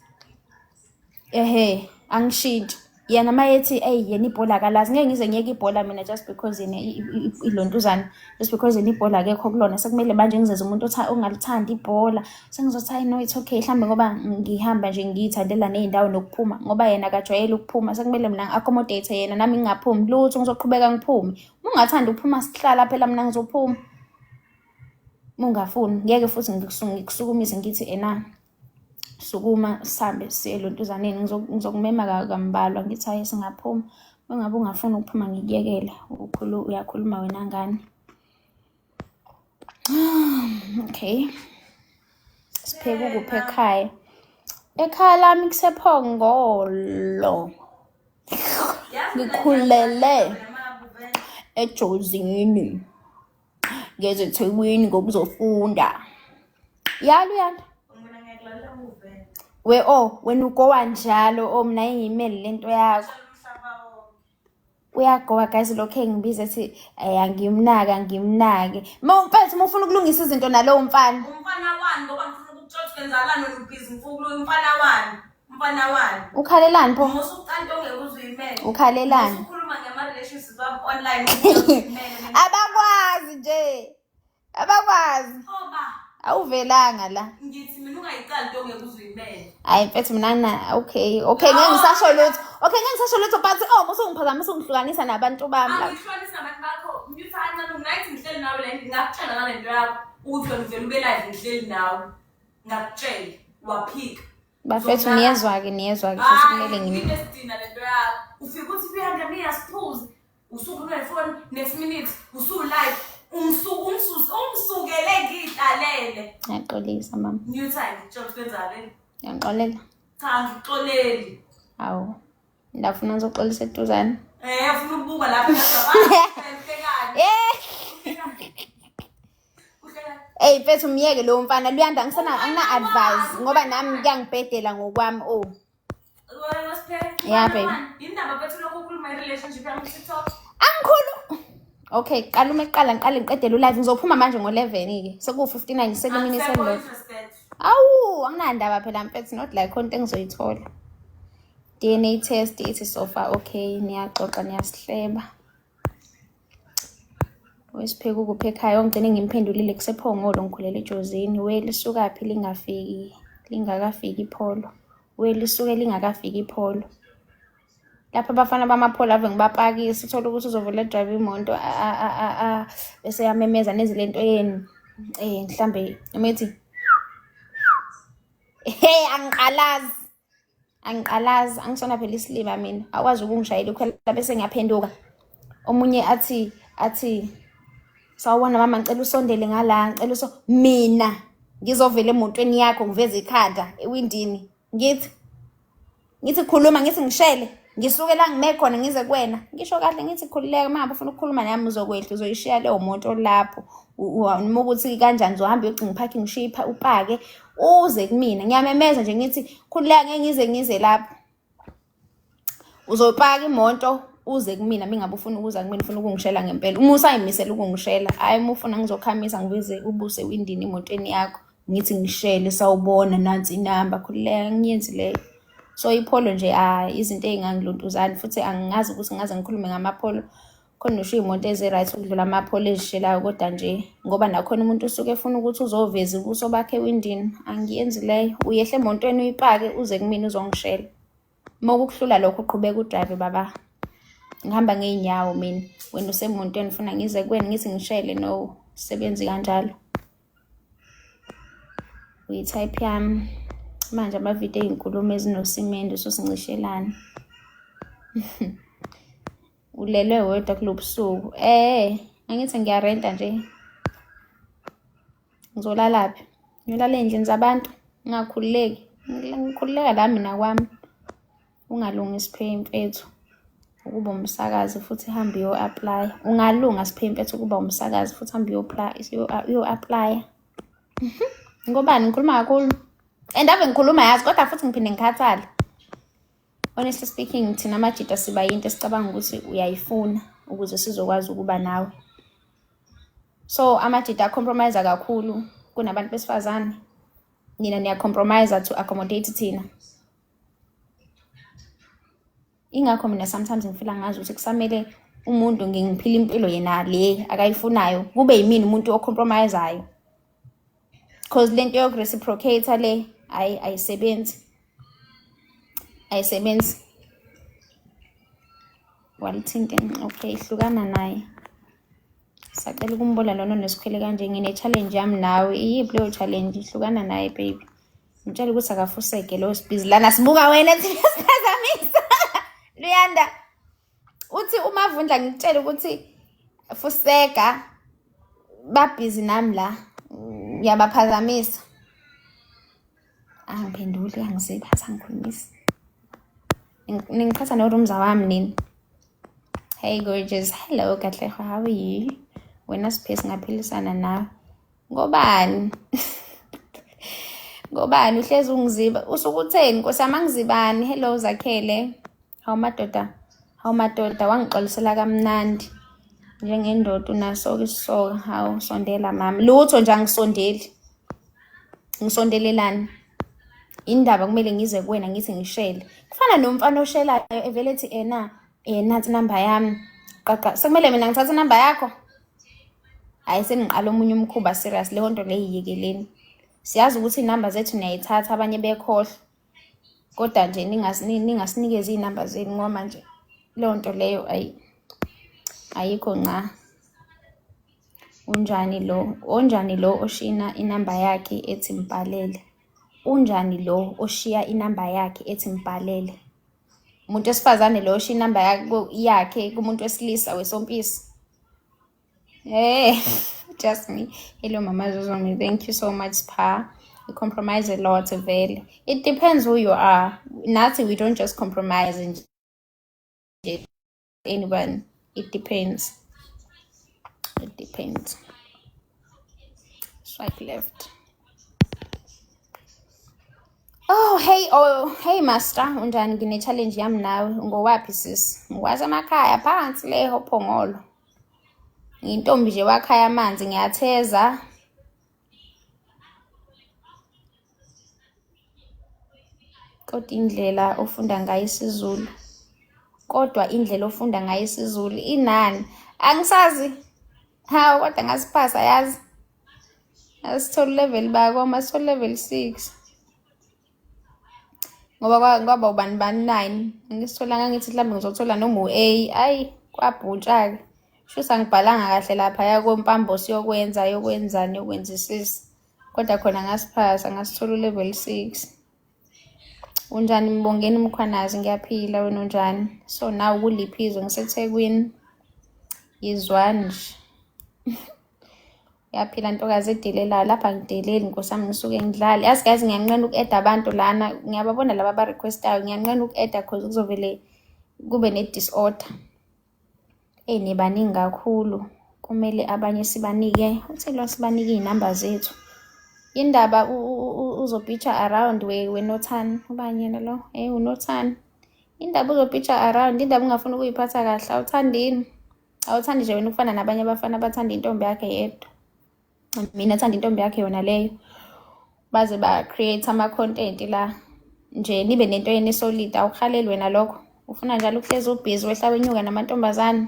angishintshi. Yena mayethi yena ibhola akalazi, ngeke ngize ngiyeke ibhola mina just because yena ilontuzana, just because yena ibhola akekho kulona. Sekumele manje ngizeze umuntu ongalithandi ibhola. Sengizothi hayi no, it's okay, mhlambe ngoba ngihamba nje ngiyithandela ney'ndawo nokuphuma, ngoba yena akajwayele ukuphuma. Sekumele mina ngi-accommodate yena, nami ngingaphumi lutho, ngizoqhubeka ngiphume. Uma ungathandi ukuphuma sihlala phela, mina ngizophuma. Uma ungafuni ngeke futhi ngikusukumise ngithi sukuma sihambe siye elontuzaneni. Ngizokumema kambalwa ngithi hayi singaphuma. Uma ngabe ungafuni ukuphuma ngikuyekele, uyakhuluma wena ngane. Okay, sipheke ukuphi ekhaya? Ekhaya lami kusePhongolo. Ngikhulele eJozini, ngeze eThekwini ngokuzofunda. Yalo wena ugowa njalo mina engiyimeli lento yakho. Uyagowa guys, lokho engibiza ethi angimnake. Mfethu uma ufuna ukulungisa izinto nalowo mfana. Umfana wani ngoba ngifuna ukutshotha kwenzalani wena ubhizi ngifuna umfana wani? Umfana wani? Ukhalelani pho? Musuqanto ongeke uzuyimele. Ukhalelani? Ukhuluma ngama-relationships wami online. Abakwazi nje. Abakwazi. Hoba. Awuvelanga la. Ngithi mina ungayicala into ongeke uzuyimele. Hayi mfethu mina okay ngeke ngisasho lutho. Okay ngeke ngisasho lutho, but musungiphazamisa ungihlukanisa nabantu bami la. Angihlukanisa nabantu bakho. Ngithanda ngathi ngihleli nawe la ngingakutshela ngalento yakho ukuthi wena uvela ube live ngihleli nawe. Ngakutshela waphika. Bafethu niyezwa-ke futhi kumele nginesidina lento yakho. Ufika uthi 300 meters pause. Usuku unefone next minute usu-live. Umsukele ngidlalele. Ngiyaxolisa mama. Newtime ngitshela kwenzaleni. Ngiyaxolela. Cha ngixoleli. Awu. Ndafuna ngizoxolisa eduzane. Ufuna ukubuka lapha ngiyabani. Hey mfethu umyeke lo mfana luyanda, angina advice ngoba nami kuyangibhedela ngokwami. Yeah baby. Indaba bethu lokho ukhuluma i-relationship yami ku-TikTok. Angikhulu. Okay, qala ngiqale ngiqedele live. Ngizophuma manje ngo-11 ke. Seku-59 sekuminute endlo. Awu, anginandaba phela mfethu, not like konke engizoyithola. DNA test ithi so far okay, niyaxoxa niyasihleba. Wesipheke ukuphi ekhaya, ongigcine ngimphendulile kusePhongolo ngikhulele eJozini. Lisuka phi lingakafiki iPholo. Lisuke lingakafiki iPholo. Lapha abafana bamapholo ave ngibapakisa, uthola ukuthi uzovela drive imoto bese yamemeza nezilento yeni mhlambe umethi angiqalazi angisona phela isiliba mina. Akwazi ukungishayela ukhwela bese ngiyaphenduka. Omunye athi sawubona mama, ngicela usondele ngala, ngicela mina ngizovela emotweni yakho ngiveze ikhanda ewindini. Ngithi khuluma, ngithi ngishele, ngisuke la ngime khona ngize kuwena. Ngisho kahle ngithi khululeka, mama ufuna ukukhuluma nami uzokwehla, uzoyishiya leyo moto lapho. Uma ukuthi kanjani uzohamba uyocinga iparking shipper upake uze kumina. Ngiyamemeza nje ngithi khululeka, ngeke ngize lapho. Uzopaka imoto uze kumina, mingabe ufuna ukuza kumina, ufuna ukungishela ngempela. Uma usayimisela ukungishela, hayi uma ufuna ngizokhamisa ngiveze ubuse windini emotweni yakho, ngithi ngishele sawubona nansi inamba, khululeka ngiyenzi leyo. So iPholo nje izinto ey'ngangilontuzani, futhi angingazi ukuthi ngaze ngikhulume ngamapholo. Khona usho iy'moto ezi-right ukudlula amapholo ezishelayo, kodwa nje ngoba nakhona umuntu usuke efuna ukuthi uzoveza ubuso bakhe ewindini, angiyenzi leyo. Uyehle emotweni uyipake uze kumina uzongishela. Uma kukuhlula lokho uqhubeka udrive baba. Ngihamba ngey'nyawo mina, wena usemotweni ufuna ngize kuwena ngithi ngishele, no sebenzi kanjalo. Uyi-type yami manje amavidiyo ey'nkulumo ezinosimende ususincishelana. Ulelwe wedwa kulo busuku. Angithi ngiyarenta nje. Ngizolalaphi? Ngiyolala ey'ndlini zabantu ngingakhululeki. Ngikhululeka la mina kwami. Ungalungi Siphe mfethu ukuba umsakazi futhi hambe uyo-apply. Ungalunga Siphe mfethu ukuba umsakazi futhi hambe uyo-apply. Ngobani ngikhuluma kakhulu? And ave ngikhuluma yazi kodwa futhi ngiphinde ngikhathale. Honestly speaking, thina amajita siba yinto esicabanga ukuthi uyayifuna ukuze sizokwazi ukuba nawe. So amajita compromise kakhulu kunabantu besifazane. Nina niya compromise to accommodate thina. Ingakho mina sometimes ngifila ngazi ukuthi kusamele umuntu ngiphila impilo yena le akayifunayo kube yimini umuntu ocompromiseayo, because lento yokureciprocate le ayisebenzi. Walithinte okay, hlukana naye. Sacela ukumbola lona nesikhwele kanje, ngine-challenge yami nawe. Iyiphi leyo challenge? Hlukana naye baby. Ngitshela ukuthi akafuseke lo sibhizi lana sibuka wena thina siphazamisa. Luyanda. Uthi uMavundla ngitshela ukuthi fuseka babhizi nami la. Yabaphazamisa. Angiphenduli angiziphatha ngikhulumisa. Ningiphatha noRumza wami nini? Hey gorgeous, hello Katlego, how are you? Wena space ngaphilisana nawe. Ngobani? Ngobani uhlezi ungiziba? Usukutheni Nkosi amangizibani? Hello Zakhele. Hawu madoda wangixolisela kamnandi. Njengendoda unaso isisoka. Hawu sondela mama. Lutho nje angisondeli. Ngisondelelani? Indaba kumele ngize kuwena ngithi ngishele. Kufana nomfana oshelayo evele ethi nathi number yami. Qaqa sekumele mina ngithathe number yakho. Hayi seniqala omunye umkhuba serious leyo nto leyiyekeleni. Siyazi ukuthi inamba zethu niyayithatha abanye bekhohlwa. Kodwa nje ningasinikeza inamba zenu ngoba manje leyo nto leyo ayikho nqa. Onjani lo oshina inamba yakhe ethi mbhalele. Unjani lo oshiya inamba yakhe ethi mbhalele. Umuntu esifazane lo oshiya inamba yakhe kumuntu wesilisa wesompisi. Just me. Hello Mama Zozomi, thank you so much Pa. You compromise a lot vele. It depends who you are. Nothing, we don't just compromise and anyone. It depends. Swipe left. Oh hey master, unjani ngine challenge yami nawe. Ngowaphi sis? Ngwaza emakhaya phansi le hophongolo. Ngintombi nje wakhaya amanzi ngiyatheza. Kodwa indlela ofunda ngayo isiZulu. Inani? Angisazi. Hawu kodwa ngasiphasa yazi. Asithola level bako masithola level 6. Ngoba ubani 9. Ngisithola ngithi mhlawumbe ngizothola noma u-A. Ayi kwabhutsha ke. Shusa ngibhalanga kahle lapha yakompambo yokwenzisisa. Kodwa khona ngasiphasa ngasithola level 6. Unjani Mbongeni Mkhwanazi? Ngiyaphila wena unjani? So now kuliphizo ngiseThekwini. Yizwani nje. Yaphila ntokazi edelela lapha ngideleli Nkosi yami ngisuke ngidlale. Yazi guys ngiyanqena uku-add abantu lana. Ngiyababona laba ba requestayo ngiyanqena uku-add cause kuzovele kube ne-disorder. Nibaningi kakhulu. Kumele abanye sibanike. Uthelo sibanike inamba zethu. Indaba uzopitcha around we-Nothani. Ubani yena lo? uNothani. Indaba uzopitcha around. Indaba ungafuna ukuyiphatha kahle. Awuthandini. Awuthandi nje wena ukufana nabanye abafana abathanda intombi yakhe yedwa. Mina thanda intombi yakhe yona leyo. Baze ba-create ama-content la. Nje nibe nento yena esolid. Awukhaleli wena lokho. Ufuna njalo ukuhlezi ubhizi wehlaba inyuka namantombazane.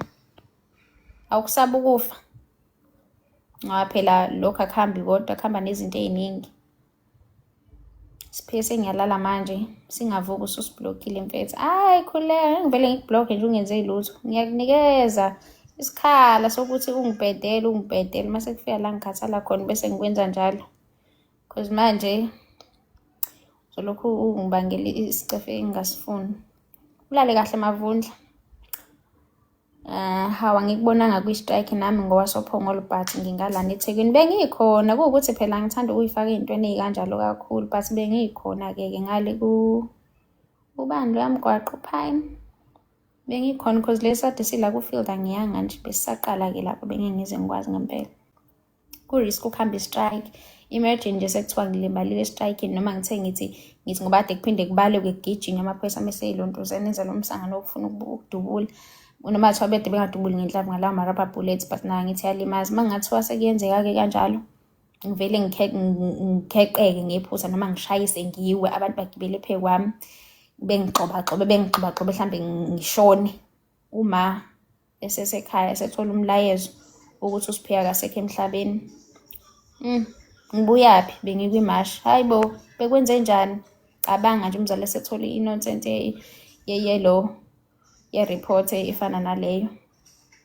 Awukusaba ukufa. Ngoba phela lokho akuhambi kodwa kuhamba nezinto eziningi. Siphese ngiyalala manje singavuka ususiblockile mfethu. Khuleka ngivele ngikublock nje ungenze lutho. Ngiyakunikeza isikhala sokuthi ungibhedele mase kufika la ngikhathala khona bese ngikwenza njalo. Cause manje uzolokhu ungibangela isicefe engasifuni. Ulale kahle Mavundla. Hawa ngikubonanga kwi-strike nami ngowasophongolo but ngingalana eThekwini. Bengikhona kuwukuthi phela ngithanda ukuyifaka izintweni ezikanjalo kakhulu but bengikhona ke ngale ubani yamgwaqo Pine. Bengikhona because lesade sila ku-field angiyanga nje besisaqala ke lapho bengingize ngikwazi ngempela. Ku-risk ukuhamba i-strike. Imagine nje sekuthiwa ngilimalile strike noma ngithi ngoba ade kuphinde kubaleke kugijinye amaphoyisa meseyilontuzana enza lo msangano wokufuna ukudubula. Noma kuthiwa bede bengadubuli ngenhlamba ngalawo ma-rubber bullets but nayo ngithi yalimaza. Uma ngathiwa sekuyenzeka-ke kanjalo ngivele ngikheqeke ngephuza noma ngishayise ngiwe abantu bagibele phezu kwami. bengigxoba mhlambe ngishone uma esesekhaya esethola umlayezo ukuthi uSiphiya akasekho emhlabeni. Ngibuyaphi? Bengikwimashi. Hayi bo, bekwenze njani? Cabanga nje umzali esethole i-nonsense ye-report efana naleyo.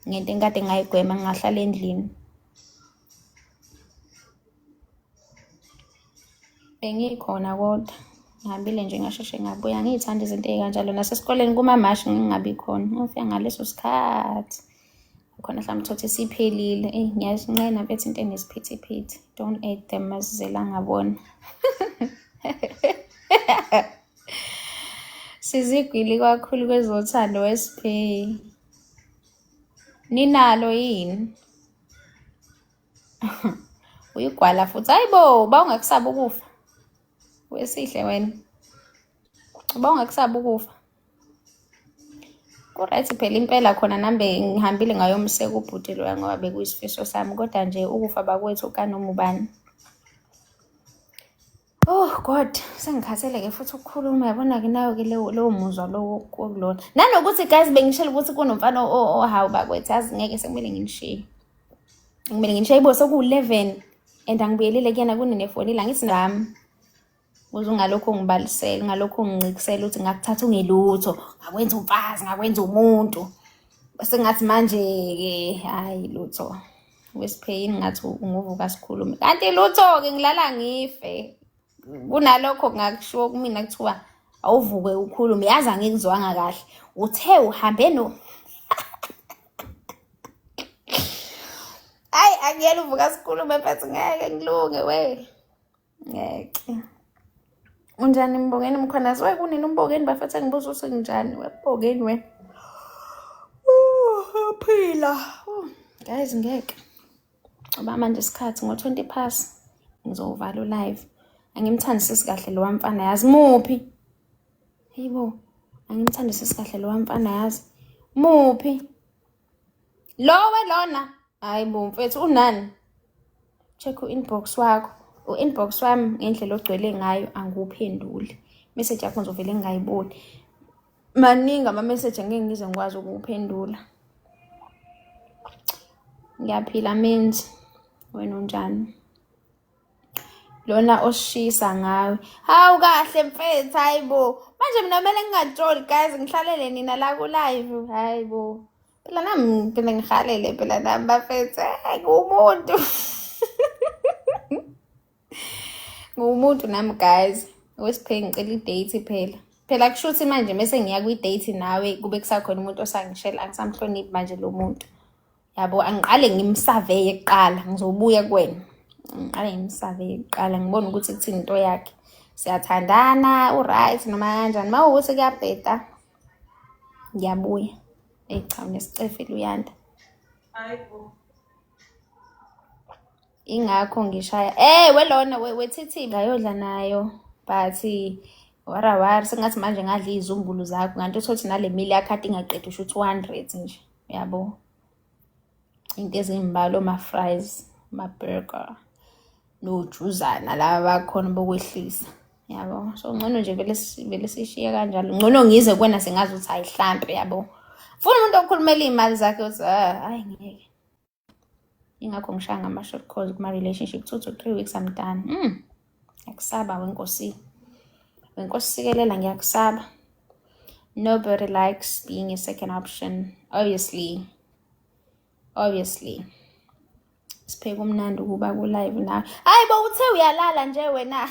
Ngento engikade ngayigwema ngingahlala endlini. Bengikhona kodwa ngihambile nje ngasheshe ngabuya. Ngiyithanda izinto ey'kanjalo. Nasesikoleni kumamashi ngingabi khona. Ngifika ngaleso sikhathi khona mhlawumbe uthole ukuthi siphelile. Ngiyazinqena mfethu into enesiphithiphithi. Don't add them masizela ngabona. Sizigwili kakhulu kwezothando wesiphi. Ninalo yini? Uyigwala futhi. Hayibo, bawungakusaba ukufa. Wesihle wena. Bawungakusaba ukufa. Kuright phela impela khona nambe ngihambile ngayomseka ubhuti loya ngoba bekuyisifiso sami kodwa nje ukufa bakwethu kanoma ubani. Oh God, sengikhathele ke futhi ukukhuluma yabona ke nayo ke lowo muzwa lowo wokulona. Nanokuthi guys bengishela ukuthi kunomfana ohawu bakwethu yazi ngeke sekumele nginishiye. Kumele nginishiye ibo soku11 and angibuyelile kuyena kunenefoni la ngithi nami. Uze ungalokho ngibalisela, ngalokho ngincikisela ukuthi ngakuthatha ungelutho, ngakwenza umfazi, ngakwenza umuntu. Bese ngathi manje ke hayi lutho. Wesipheyini ngathi unguvuka sikhulume. Kanti lutho ke ngilala ngife. Kunalokho ngakusho kumina kuthiwa awuvuke ukhulume yazi angikuzwanga kahle. Uthe uhambe no. Ay angiyela uvuka sikhulume mfethu ngeke ngilunge we. Ngeke. Unjani Mbongeni Mkhwanazi? We kunini uMbongeni bafethu engibuza ukuthi njani weBhongeni we. Phila. Guys ngeke. Ngoba manje isikhathi ngo20 past ngizovala live. Angimthandisisi kahle lo wamfana yazi muphi? Hayibo. Angimthandisisi kahle lo wamfana yazi. Muphi? Lowe lona. Hayibo mfethu unani? Check u-inbox wakho. U-inbox wami ngendlela ogcwele ngayo anguphenduli. Message yakho ngizovele ngingayiboni. Maningi ama-message angeke ngize ngikwazi ukuphendula. Ngiyaphila menzi. Wena unjani? Lona oshisa ngawe. Hawu kahle mfethu hayibo. Manje mina kumele ngingatsholi guys ngihlalele nina la ku live hayibo. Phela nami phela ngihalele phela nami bafethu ngumuntu. Ngumuntu nami guys. Wesiphe ngicela i-date phela. Phela kushuthi manje mase ngiya kwi-date nawe kube kusakhona umuntu osangishela angisamhloniphi manje lo muntu. Yabo angiqale ngimsurvey eqala ngizobuya kuwena. Ngiqale ngimsurvey eqala ngibone ukuthi kuthini into yakhe. Siyathandana uright noma kanjani mawukuthi kuyabheda. Ngiyabuya. Cha unesicefe luyanda. Hayibo. Ingakho ngishaya welona wethithi ngayodla nayo but wara sengathi manje ngadla izumbulu zakho kanti uthothi nale meal yakhe ingaqedwa usho 200 nje yabo into ezimbalo ma fries ma burger no juzana laba bakhona bokwehlisa yabo so ngcono nje vele sishiya kanjalo ngcono ngize kwena sengazi ukuthi ayihlampe yabo funa umuntu okhulumela imali zakhe uthi hayi ngeke. Ingakho ngishaya ngama-short calls kuma-relationship 2 to 3 weeks I'm done. Ngiyakusaba wenkosi. Wenkosi sikelela ngiyakusaba. Nobody likes being a second option. Obviously. Sipheka umnandi ukuba ku-live nawe. Hayibo uthe uyalala nje wena.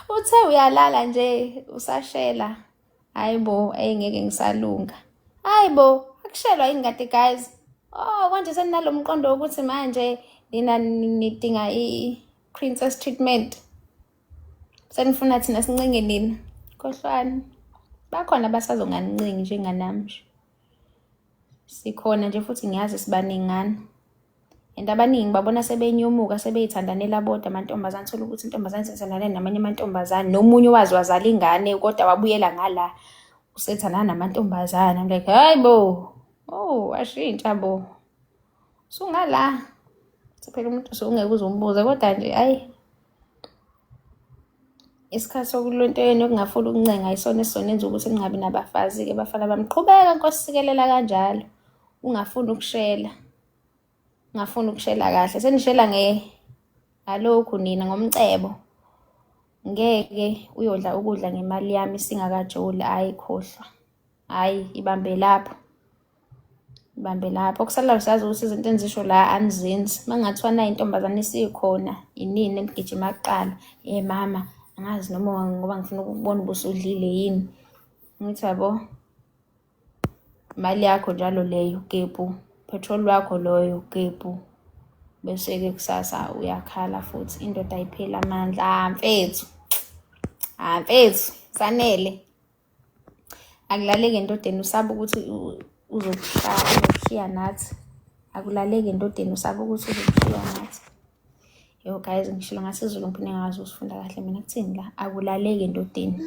Uthe uyalala nje usashela. Hayibo ngeke ngisalunga. Hayibo akushelwa ingadi guys. Konje seninalo mqondo ukuthi manje nina nidinga i-princess treatment. Senifuna thina sincinge nina. Khohlwana. Bakhona basazonganincingi njenganami. Sikhona nje futhi ngiyazi sibaningana. And abaningi babona sebenyumuka sebeyithandanela bodwa amantombazane thola ukuthi intombazane sithandana namanye amantombazane nomunye wazi wazala ingane kodwa wabuyela ngala usethandana namantombazane. I'm like hayibo. Ashintsha bo. Sungala. Phela umuntu usungeke uzombuza kodwa nje hayi. isikhathi sokulontweni okungafuni ukuncenga isona esizonenza ukuthi kungabi nabafazi-ke bafana bami. Qhubeka Nkosi, sikelela kanjalo. Ungafuni ukushela. Ungafuni ukushela kahle. Senishela ngalokhu nina ngomcebo. Ngeke uyodla ukudla ngemali yami singakajoli. Hayi khohlwa. Hayi ibambe lapho. Ibambe lapho. Okusalayo siyazi ukuthi izinto engizisho la anizenzi. Mangathiwa nayo intombazane isikhona inini eligijima kuqala. Mama, angazi noma ngoba ngifuna ukubona ubusudlile yini. Ngithi yabo, imali yakho njalo leyo gebhu, petrol wakho loyo gebhu. Bese-ke kusasa uyakhala futhi, indoda ayipheli amandla. Mfethu, mfethu, sanele. Akulaleki endodeni usaba ukuthi uzokushiya nathi. Akulaleki endodeni usaba ukuthi uzokushiya nathi. Yo guys, ngishilo ngasizulu ngiphinde ngazi usifunda kahle mina kuthini la. Akulaleki endodeni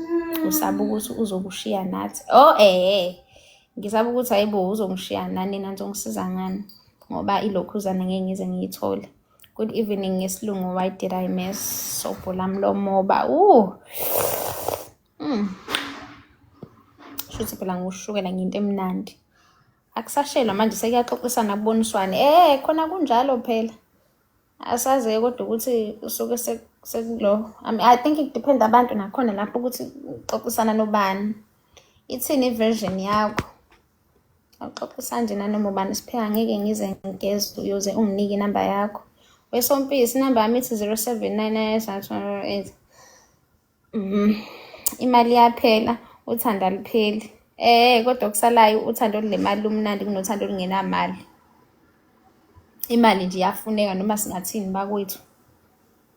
usaba ukuthi uzokushiya nathi. Ngisaba ukuthi hayibo uzongishiya nani nina nizongisiza ngani ngoba ilokhuzana ngeke ngize ngiyithole. Good evening ngesilungu. Why did I miss sobho lami lomoba? Shuthi phela ngushukela ngento emnandi. Akusashelwa manje sekuyaxoxisana kuboniswane. Khona kunjalo phela. Asaze kodwa ukuthi usuke sekulo. I think it depends abantu nakhona lapho ukuthi uxoxisana nobani. Ithini version yakho? Awuxoxisana nje nanoma ubani sipheka ngeke ngize ngigeze uyoze unginike inamba yakho. Wesompisi inamba yami ithi 0799 imali yaphela, uthando alipheli. Kodwa kusalayo uthando lemali lumnandi kunothando olungenamali. Imali nje iyafuneka noma singathini bakwethu.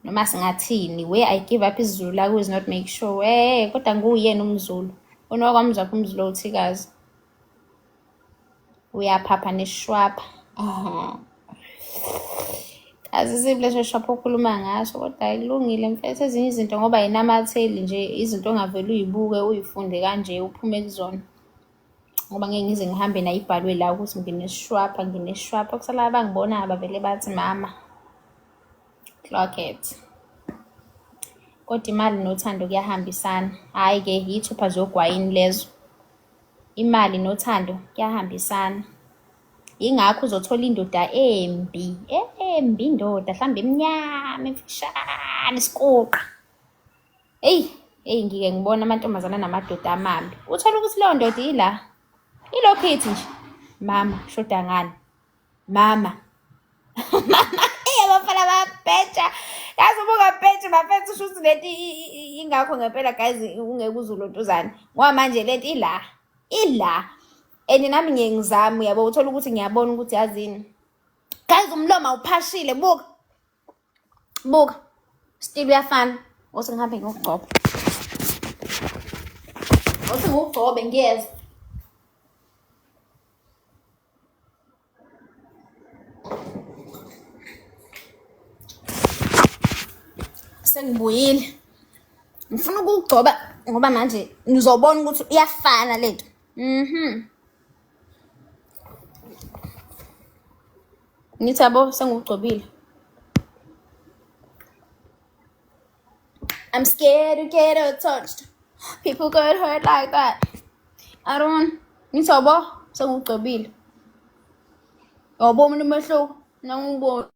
Noma singathini. Where I give up isiZulu la is not make sure. Kodwa nguyena umZulu. Unokwamza kumZulu uthikazi. Uyaphapha neshwapha. Azizibule shwapha okhuluma ngaso kodwa ayilungile mfethu ezinye izinto ngoba yinamatheli nje izinto ongavela uyibuke uyifunde kanje uphume kuzona. Ngoba ngeke ngize ngihambe na ibhalwe la ukuthi ngineshwapha kusala abangibona abavele bathi mama clock it. Kodwa imali nothando kuyahambisana. Hayi ke yithupha zogwayini lezo. Imali nothando kuyahambisana. Ingakho uzothola indoda embi indoda mhlambe emnyama emfishane isiqoqa. Ngike ngibona amantombazana namadoda amambi. Uthola ukuthi leyo ndoda ila ilokhithi nje. Mama shoda ngani? Mama. Abafana bayabheja. Yazi ubungabheji bafethu shuthi leti ingakho ngempela guys ungeke uzulontuzana. Ngoba manje leti ila. And nami ngeke ngizame uyabo uthola ukuthi ngiyabona ukuthi yazini. Guys umlomo awuphashile buka. Still uyafana. Ose ngihambe ngokugcoba. Ose ngokugcobe ngiyeza. Sengibuyile. Ngifuna ukugcoba ngoba manje nizobona ukuthi iyafana lento. Ngithi yabo sengugcobile. I'm scared to get touched. People get hurt like that. I don't. Ngithi yabo sengugcobile. Yabo mina umehlo nangibona.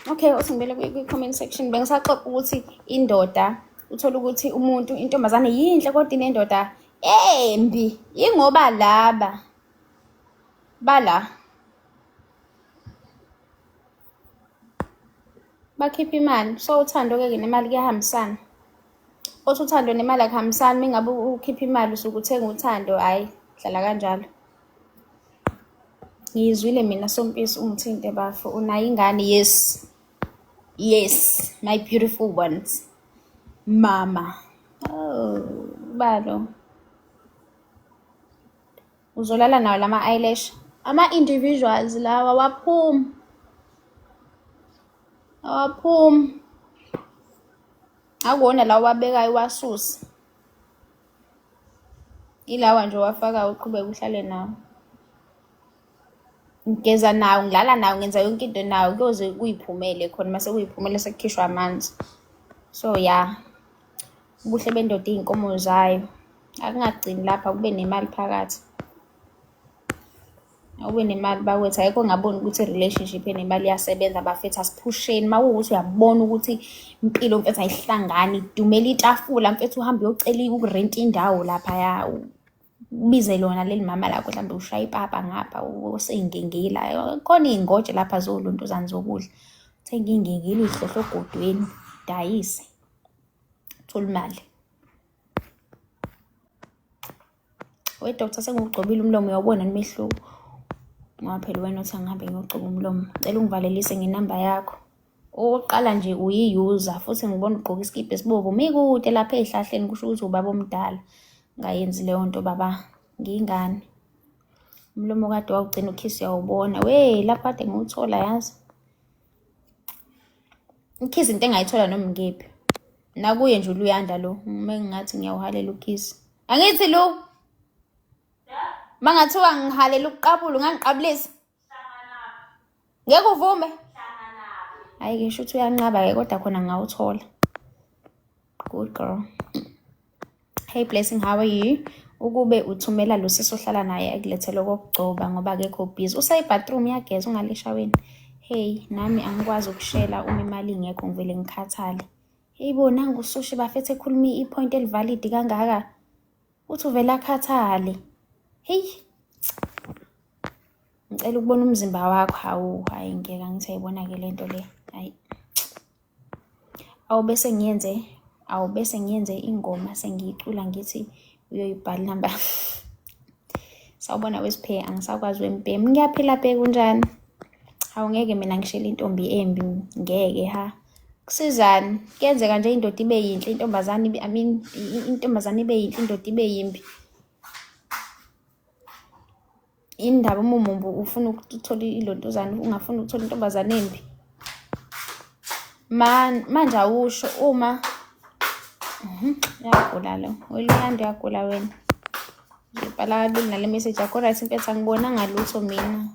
Okay, usingibele kwi-comment section bengisaxoxa ukuthi indoda uthola ukuthi umuntu intombazane yinhle kodwa inendoda embi ingoba laba bala bakhipha imali so uthando ke nemali kuyahambisana. Othi uthando nemali akuhambisani mingabe ukhipha imali usuke uthenga uthando hayi hlala kanjalo. Ngizwile mina Sompisi umthinte bafo unayo ingane. Yes my beautiful ones mama. Balo uzolala nawo lama eyelash ama individuals lawa waphuma akuwona lawa wabekayo wasusa ilawa nje wafaka uqhubeka uhlale nawo. Ngigeza nawo ngilala nawo ngenza yonke into nawo kuyoze kuyiphumele khona mase kuyiphumele sekukhishwa amanzi. So yeah ubuhle bendoda iy'nkomo zayo. Akungagcini lapha, kube nemali phakathi. Ube nemali bawethu, ayikho ngaboni ukuthi i-relationship enemali iyasebenza bafethu, asiphusheni. Uma kuwukuthi uyabona ukuthi impilo mfethu ayihlangani, idumela itafula mfethu, uhambe uyocela ukurenta indawo laphaya, ubize lona leli mama lakho, mhlawumbe ushaya ipapa ngapha, usey'ngengila. Khona iy'ngoje lapha zoluntuzane zokudla. Uthenga iy'ngengila uy'hlohla ogodweni, dayise, uthole imali. We-doctor, sengiwugcobile umlomo, uyawubona nimehluko. Ngoba phela wena uthi angihambe ngiyogcoba umlomo. Cela ungivalelise ngenamba yakho. Okokuqala nje uyi-user, futhi ngibona ugqoka isikibha esibovu. Mikude lapha ey'hlahleni, kusho ukuthi ubaba omdala. Ngayenzi leyo nto baba, ngiyingane. Umlomo kade wawugcina ukhisi uyawubona. Lapha kade ngiwuthola yazi. Ukhisi into engayithola noma ngephi. Nakuye nje uluyanda lo. Mengathi ngiyawuhalela ukhisi. Angithi lo. Mangathiwa ngihalela ukuqabula, ungangiqabulisa. Ngeke uvume? Hayi ke shuthi uyanqaba-ke kodwa khona ngawuthola. Good girl. Hey Blessing, how are you? Ukube uthumela lo sisi ohlala naye akulethele okokugcoba ngoba akekho busy. Useyi-bathroom uyageza ungaleshaweni. Hey, nami angikwazi ukushela uma imali ingekho ngivele ngikhathale. Hey bo, nangu usushi bafethe ekhuluma i-point elivalid kangaka. Uthi uvela akhathale. Hey. Ngicela ukubona umzimba wakho. Hawu, hayi ngeke angithi ayibona-ke le nto le. Hayi. Bese ngiyenze ingoma sengiyicula ngithi uyoyibhala namba. Sawubona wesiphe, angisakwazi wempemu. Ngiyaphila phe kunjani? Hawu ngeke mina ngishela intombi embi, ngeke ha. Kusizani? Kuyenzeka nje indoda ibe yinhle, intombazane ibe yinhle, indoda ibe yimbi. Indaba umumbu ufuna ukuthola ilontuzane, ungafuna ukuthola intombazane embi. Manje awusho uma yagula lo. Weluyanda uyagula wena. Ngibhala kalula nale message yakho. Right mfethu angibonanga lutho mina.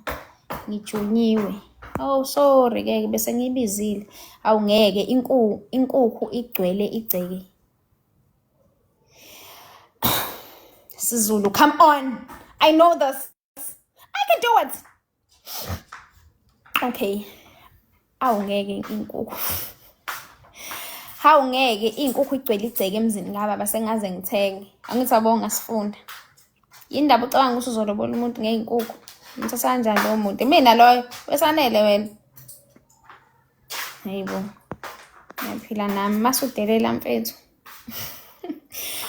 Ngijunyiwe. Oh sorry ke bese ngibizile. Awungeke inkukhu igcwele igceke. Sizulu, come on. I know this. I can do it. Okay. Awungeke inkukhu. Hawungeke inkukhu igcwele igceke emzini kababa sengaze ngithenge. Angithi abonga sifunda. Yindaba ucabanga ukuthi uzolobola umuntu ngeinkukhu. Ngithatha kanjani lo muntu? Mina loyo wesanele wena. Hayibo. Ngiyaphila nami masudelela mfethu.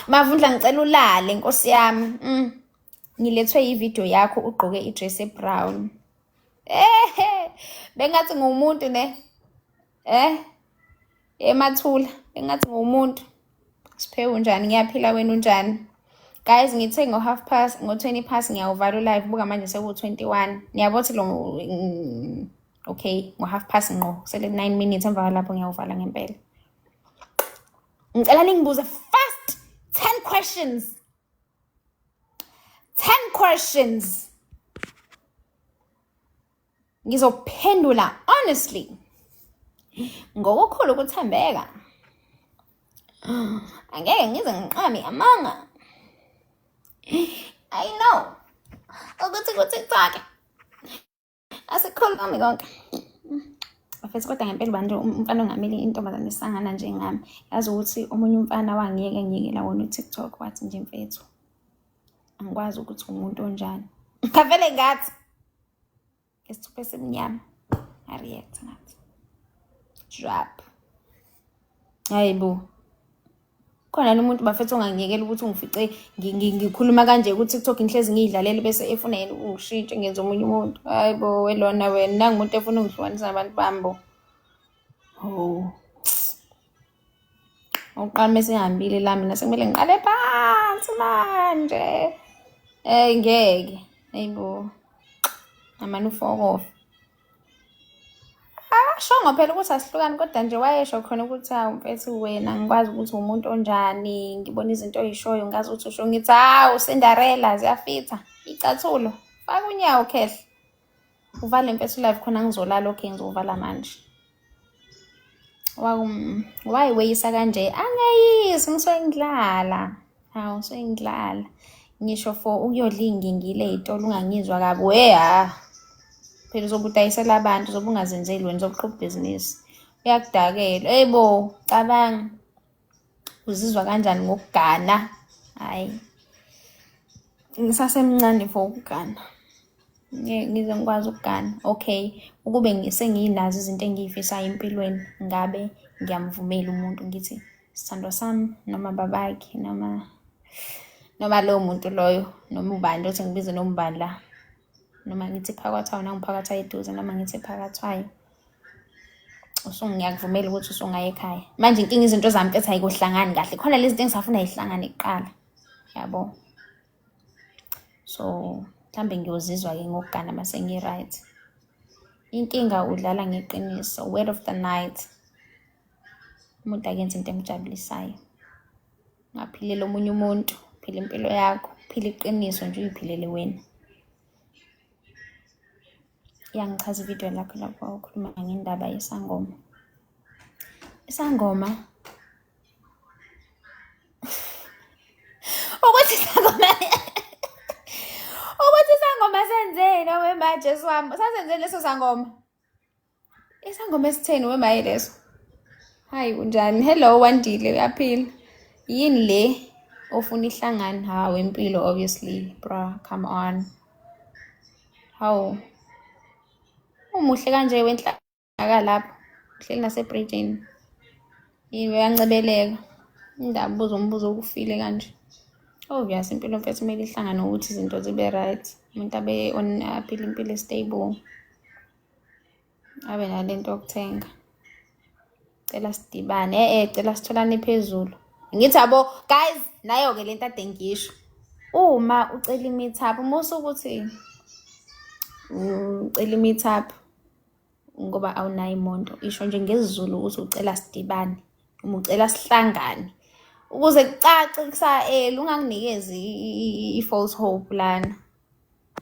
Mavundla ngicela ulale Nkosi yami. Ngilethwe ivideo yakho ugqoke idress ebrown. Bengathi ngumuntu ne. Emathula, bengathi ngumuntu. Siphe unjani? Ngiyaphila wena unjani? Guys, ngithe ngo-20 past ngiyawuvala live buka manje seku-21. Niyabothi lo okay, ngo-half past ngqo. Sele 9 minutes emva lapho ngiyawuvala ngempela. Ngicela ningibuze fast 10 questions. 10 questions. Ngizophendula honestly. Ngokukhulu ukuthembeka. Angeke ngize ngiqame amanga. I know. Ukuthi ku-TikTok. Asikhulumi konke. Afethu kodwa ngempela banje umfana ongameli intombazane esangana njengami. Yazi ukuthi omunye umfana wangiyekela wona uTikTok wathi nje mfethu. Angikwazi ukuthi umuntu onjani. Ngavele ngathi ngesithupha esimnyama. React ngathi. Drop. Hayibo. Khona umuntu bafethu ongangiyekela ukuthi ungifice ngikhuluma kanje ku-TikTok ngihlezi ngiyidlalele bese efuna yena ungishintshe ngenza omunye umuntu. Hayibo welona wena nangumuntu efuna ungihlukanisa nabantu bambo. Oh. Uqala mesehambile la mina sekumele ngiqale phansi manje. Ngeke. Hayibo. Amanu foko. Shongo phela ukuthi asihlukani kodwa nje wayesho khona ukuthi mfethu wena ngikwazi ukuthi umuntu onjani, ngibona izinto oyishoyo ngazi ukuthi usho ngithi hawu Cinderella ziyafitha icathulo faka unyawo khehle uvale mfethu live khona ngizolala okay ngizovala manje. wayiweyisa kanje, angayisi ngisuke ngidlala. Hawu ngisuke ngidlala. Ngisho for ukuyodla iy'ngingile ey'tolo ungangizwa kabi phela uzobe udayisela abantu, uzobe ungazenzeli wena, uzobe uqhuba ibhizinisi. Uyakudakela. Ebo, cabanga. Uzizwa kanjani ngokugana? Hhayi. Ngisasemncane for ukugana. Ngize ngikwazi ukugana. Okay, ukube senginazo izinto engiyifisayo empilweni, ngabe ngiyamvumela umuntu ngithi sithandwa sami, noma babakhe, noma lowo muntu loyo, noma ubani othi ngibize noma ubani la. Noma ngithi phakathwayo, nangiphakathwayo eduze, noma ngithi phakathwayo. Ngiyakuvumela ukuthi usungaya ekhaya. Manje inkinga izinto zami kethi ayikuhlangani kahle. Khona lezi zinto engisafuna yihlangane kuqala. Yabo. So, mhlambe ngiyozizwa-ke ngokugana mase ngi-right. Inkinga udlala ngeqiniso, word of the night. Umuntu akenze into emjabulisayo. Ungaphilela omunye umuntu, phila impilo yakho, phila iqiniso nje uyiphilele wena. Iyangichaza ividiyo lakho lapho ukhuluma ngendaba yesangoma. Isangoma ukuthi isangoma senzeni wema Jesu wami. Sasenzeni leso sangoma? Isangoma esitheni wema yileso? Hayi unjani? Hello Wandile, uyaphila? Yini le ofuna ihlangane? Hawu impilo obviously, bro, come on. Hawu. Umuhle kanje wenhlaka lapho. Uhleli nasebridgini. Yini uyancebeleka. Indaba ubuza umbuzo okufile kanje. Obvious impilo mfethu kumele ihlangane ukuthi izinto zibe right. Umuntu abe on aphila impilo stable. Abe nalento yokuthenga. Cela sidibane. Cela sitholane phezulu. Ngithi abo guys, nayo ke lento ade ngisho. Uma ucela i-meetup, musu ukuthi ucela i-meetup ngoba awunayo imondo. Isho nje ngesizulu ukuthi ucela sidibane, uma ucela sihlangane. Ukuze kucace unganginikezi i-false hope lana.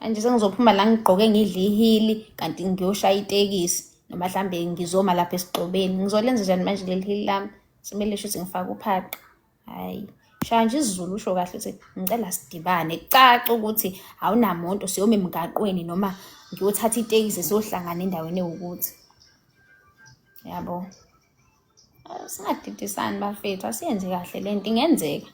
Manje sengizophuma la ngigqoke ngidla ihili kanti ngiyoshaya itekisi noma mhlambe ngizoma lapha esigxobeni. Ngizolenza njani manje leli hili lami? Simele shuthi ngifaka uphaqe. Hayi, shaya nje isizulu usho kahle ukuthi ngicela sidibane. Kucace ukuthi awunamonto siyoma emgaqweni noma ngiyothatha itekisi siyohlangana endaweni ewukuthi. Yabo. Singadidisani bafethu, asiyenze kahle lento ingenzeka.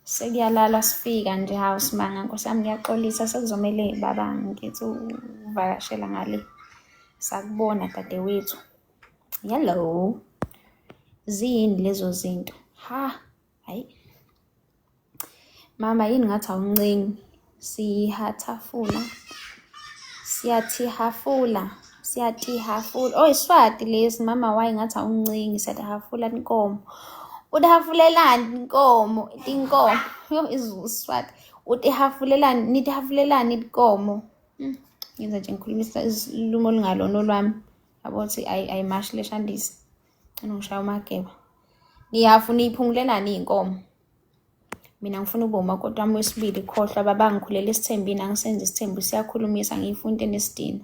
Sekuyalala sifika nje hawu simanga Nkosi yami ngiyaxolisa sekuzomele baba ngithi uvakashela ngale. Sakubona dadewethu. Hello. Zini lezo zinto? Hayi. Mama yini ngathi awuncengi. Siyatihafula. Oh, Iswati lesi mama waye ngathi awuncengi siyatihafula inkomo. Udihafulelani inkomo? Inkomo. Yo Iswati. Nitihafulelani inkomo. Ngenza nje ngikhulumisa isilumo olungalona olwami. Yabo ukuthi ayimashi leshandisi. Ngishaya umageba. Niyafuna iphungulelani inkomo. Mina ngifuna ube umakoti wami wesibili khohlwa baba ngikhulela isithembini angisenze isithembu siyakhulumisa ngiyifuna enesidina.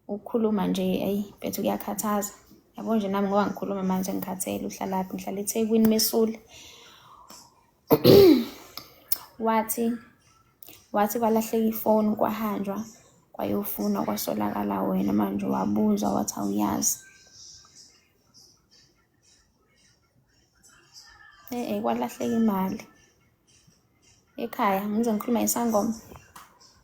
Ukukhuluma nje bethu kuyakhathaza. Yabo nje nami ngoba ngikhuluma manje ngikhathele. Uhlala laphi? Ngihlala eThekwini Mesule. Wathi kwalahleka ifoni kwahanjwa kwayofuna kwasolakala wena manje wabuza wathi awuyazi. Kwalahleka imali ekhaya. Ngize ngikhuluma isangoma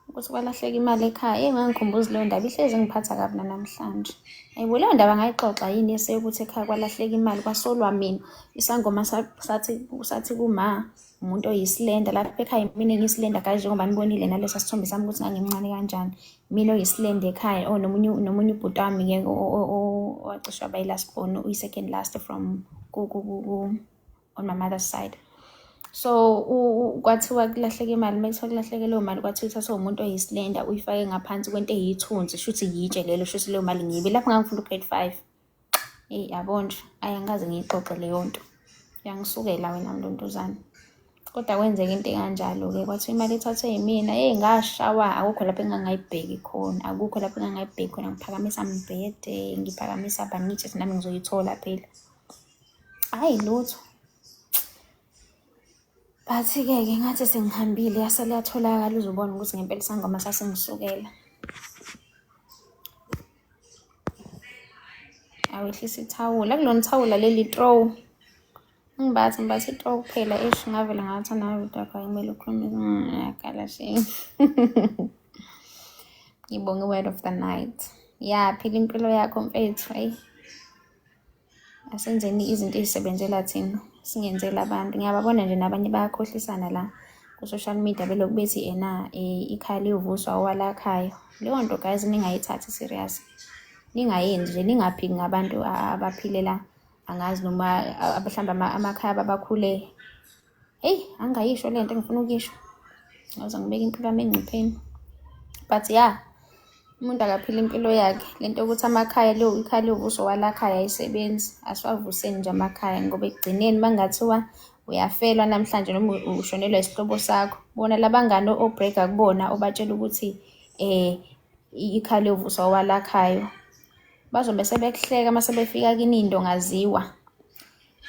ukuthi kwalahleka imali ekhaya. Ngangikhumbuza leyo ndaba ihleze ngiphatha kabi namhlanje. Hayibo leyo ndaba ngayixoxa yini eseyokuthi ekhaya kwalahleka imali kwasolwa mina. Isangoma sathi kuma umuntu oyisilenda lapha ekhaya mina ngiyisilenda kanje njengoba nibonile nalesa sithombe sami ukuthi ngangimncane kanjani. Mina oyisilenda ekhaya nomunye ubhuti wami ke owacishwa bayilast born uyi-second last from on my mother's side. So kwathiwa kulahleke imali. Mase kulahleke leyo mali kwathiwa ithathwa umuntu oyisilenda uyifake ngaphansi kwento eyithunzi shuthi yitshe lelo shuthi leyo mali ngibe lapho ngangifunda ugrade 5. Yabo nje ayangaze ngiyixoxe leyo nto. Yangisukela wena Mlontuzana. Kodwa kwenzeka into ekanjalo-ke kwathiwa imali ethathwe yimina, ngashawa, akukho lapho engangayibheki khona, akukho lapho engangayibheki khona, ngiphakamisa mbhede, ngiphakamisa banithi nami ngizoyithola phela. Hhayi lutho. But-ke ngathi sengihambile yase liyatholakala uzobona ukuthi ngempela isangoma sasingisukela. Awehlisa ithawula, kulona thawula leli throw. Ngibathi ithrow kuphela, ngavele ngathi nawe kumele ukhulume yakala shame. Ngibonge word of the night. Phila impilo yakho mfethu, hayi. Asenzeni izinto ezisebenzela thina, singenzela abantu. Ngiyababona nje nabanye bayakhohlisana la ku-social media belokhu bethi ikhaya liyovuswa owalakhayo. Leyo nto guys ningayithathi serious. Ningayenzi nje, ningaphiki ngabantu abaphilela angazi noma abahlamba amakhaya babakhule. Angayisho lento engifuna ukuyisho. Ngoze ngibeke impilo yami engcupheni. But umuntu akaphila impilo yakhe. Lento ukuthi ikhaya liyovuswa owalakhaya ayisebenzi. Asiwavuseni nje amakhaya ngoba ekugcineni mangathiwa uyafelwa namhlanje noma ushonelwa isihlobo sakho. Bona labangani obreaka kubona obatshela ukuthi ikhaya liyovuswa owalakhayo. Bazobe sebekuhleka mase befika kini indongaziwa.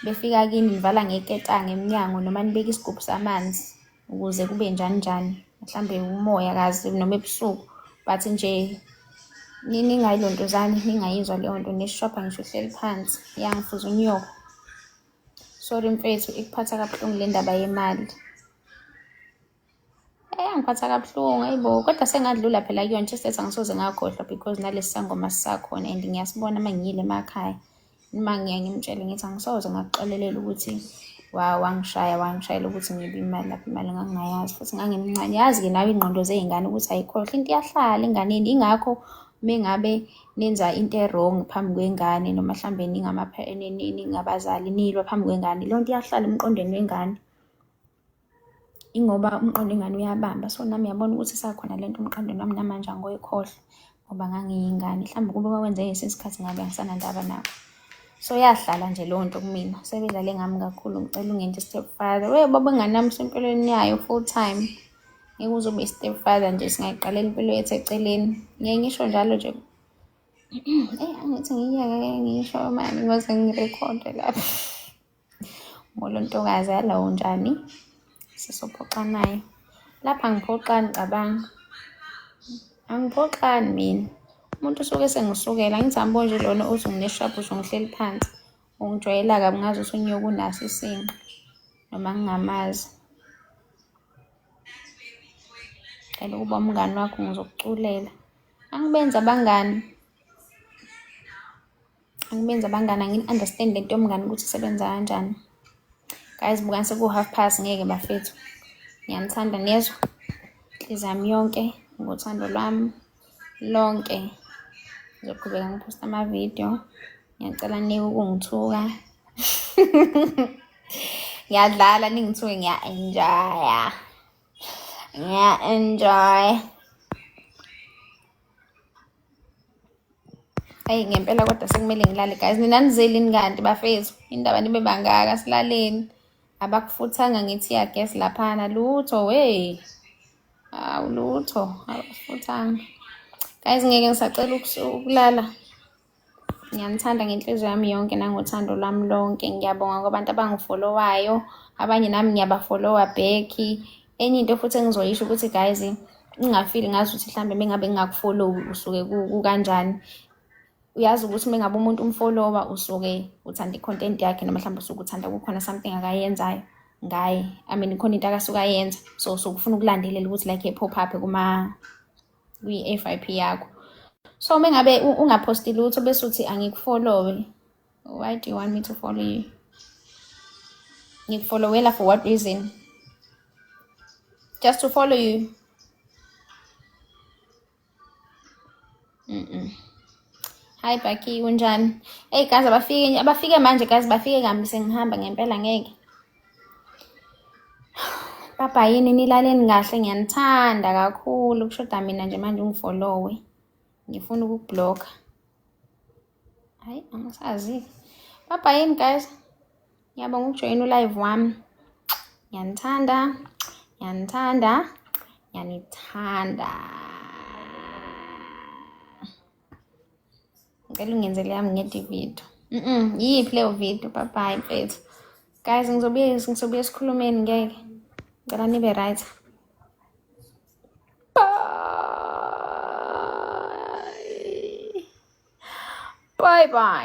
Befika kini nivala ngeketanga emnyango noma nibeka isigubhu samanzi ukuze kube njani. Mhlambe umoya kazi noma ebusuku. But nje ningayilondozani, ningayizwa leyo nto nesishopha ngisho hleli phansi. Ngifuza unyoko. Sorry mfethu ikuphatha kabuhlungu le ndaba yemali. Ngiphatha kabuhlungu hayibo, kodwa sengadlula phela kuyona just angisoze ngakhohlwa because nalesi sangoma sisakhona and ngiyasibona mangiyile emakhaya. Noma ngimtshele ngithi angisoze ngakuxolelela ukuthi wangishayela ukuthi ngibe imali lapha, imali ngangingayazi futhi ngangimncane. Yazi-ke nawe ingqondo zey'ngane ukuthi ayikhohlwa into iyahlala enganeni. Ingakho mengabe nenza into wrong phambi kwengane noma mhlambe ningabazali nilwa phambi kwengane, leyo nto iyahlala emqondweni wengane. Ingoba umqondo wengane uyabamba. So nami yabona ukuthi isakhona lento emqondweni wami namanje angoyikhohlwa ngoba ngangiyingane. Mhlawumbe kube kwenzeka ngesikhathi ngabe angisanandaba nabo. So yahlala nje leyo nto kumina. Sebedlale ngami kakhulu ngicela ungenze step father. Baba nganami sempilweni yayo full time. Ngeke uzobe step father nje singayiqalela impilo yethu eceleni. Ngeke ngisho njalo nje. Angithi ngiyeke ngisho manje ngoze ngirekhode lapha. Ngolo ntokazi yalawo njani? Sisophoxa nayo. Lapha angiphoxani cabanga. Angiphoxani mina. Umuntu usuke sengisukela ngithi ambo nje lona uthi ngineshaphu nje ngihleli phansi. Ungijwayela kabi ngazi ukuthi unyoko unaso isinqa noma ngingamazi. Cela ukuba umngani wakho ngizokuculela. Angibenza abangani. Angi-understand lento yomngani ukuthi isebenza kanjani. Guys bukani seku past ngeke bafethu. Ngiyanithanda nezwe. Inhliziyo yami yonke ngothando lwami lonke. Ngizoqhubeka ngiposta ama-video. Ngiyacela nike ukungithuka. Ngiyadlala ningithuke ngiya-enjoy. Ngempela kodwa sekumele ngilale guys. Nina nizelini kanti bafethu? Indaba nibe bangaka silaleni. Abakufuthanga ngithi guess laphana lutho lutho abakufuthanga. Guys ngeke ngisacela ukulala. Ngiyanithanda ngenhliziyo yami yonke nangothando lwami lonke. Ngiyabonga kwabantu abangifollowayo, abanye nami ngiyabafollowa back. Enye into futhi engizoyisho ukuthi guys ngingafili ngazi ukuthi mhlambe mengabe ngingakufollow usuke kukanjani. Uyazi ukuthi mengabe umuntu umfollower usuke uthanda i-content yakhe noma mhlambe usuke uthanda kukhona something akayenzayo ngaye. Khona into akasuka ayenza. So ufuna ukulandelela ukuthi like pop up kwi-FYP yakho. So mengabe ungaposti lutho bese uthi angikufollowe. Why do you want me to follow you? Ngikufollowela for what reason? Just to follow you. Hi Baki, unjani? Guys abafike manje guys bafike kambi sengihamba ngempela ngeke. Papa yini nilaleni kahle ngiyanithanda kakhulu kushoda mina nje manje ungifollowe. Ngifuna ukublock. Angisazi. Papa yini guys? Ngiyabonga ukujoin live wami. Ngiyanithanda. Ngiyanithanda. Ngicela ungenzele yami ngedi video. Yiphi leyo video? Bye bye mfethu. Guys, ngizobuye sikhulumeni ngeke. Ngicela nibe right. Bye. Bye bye.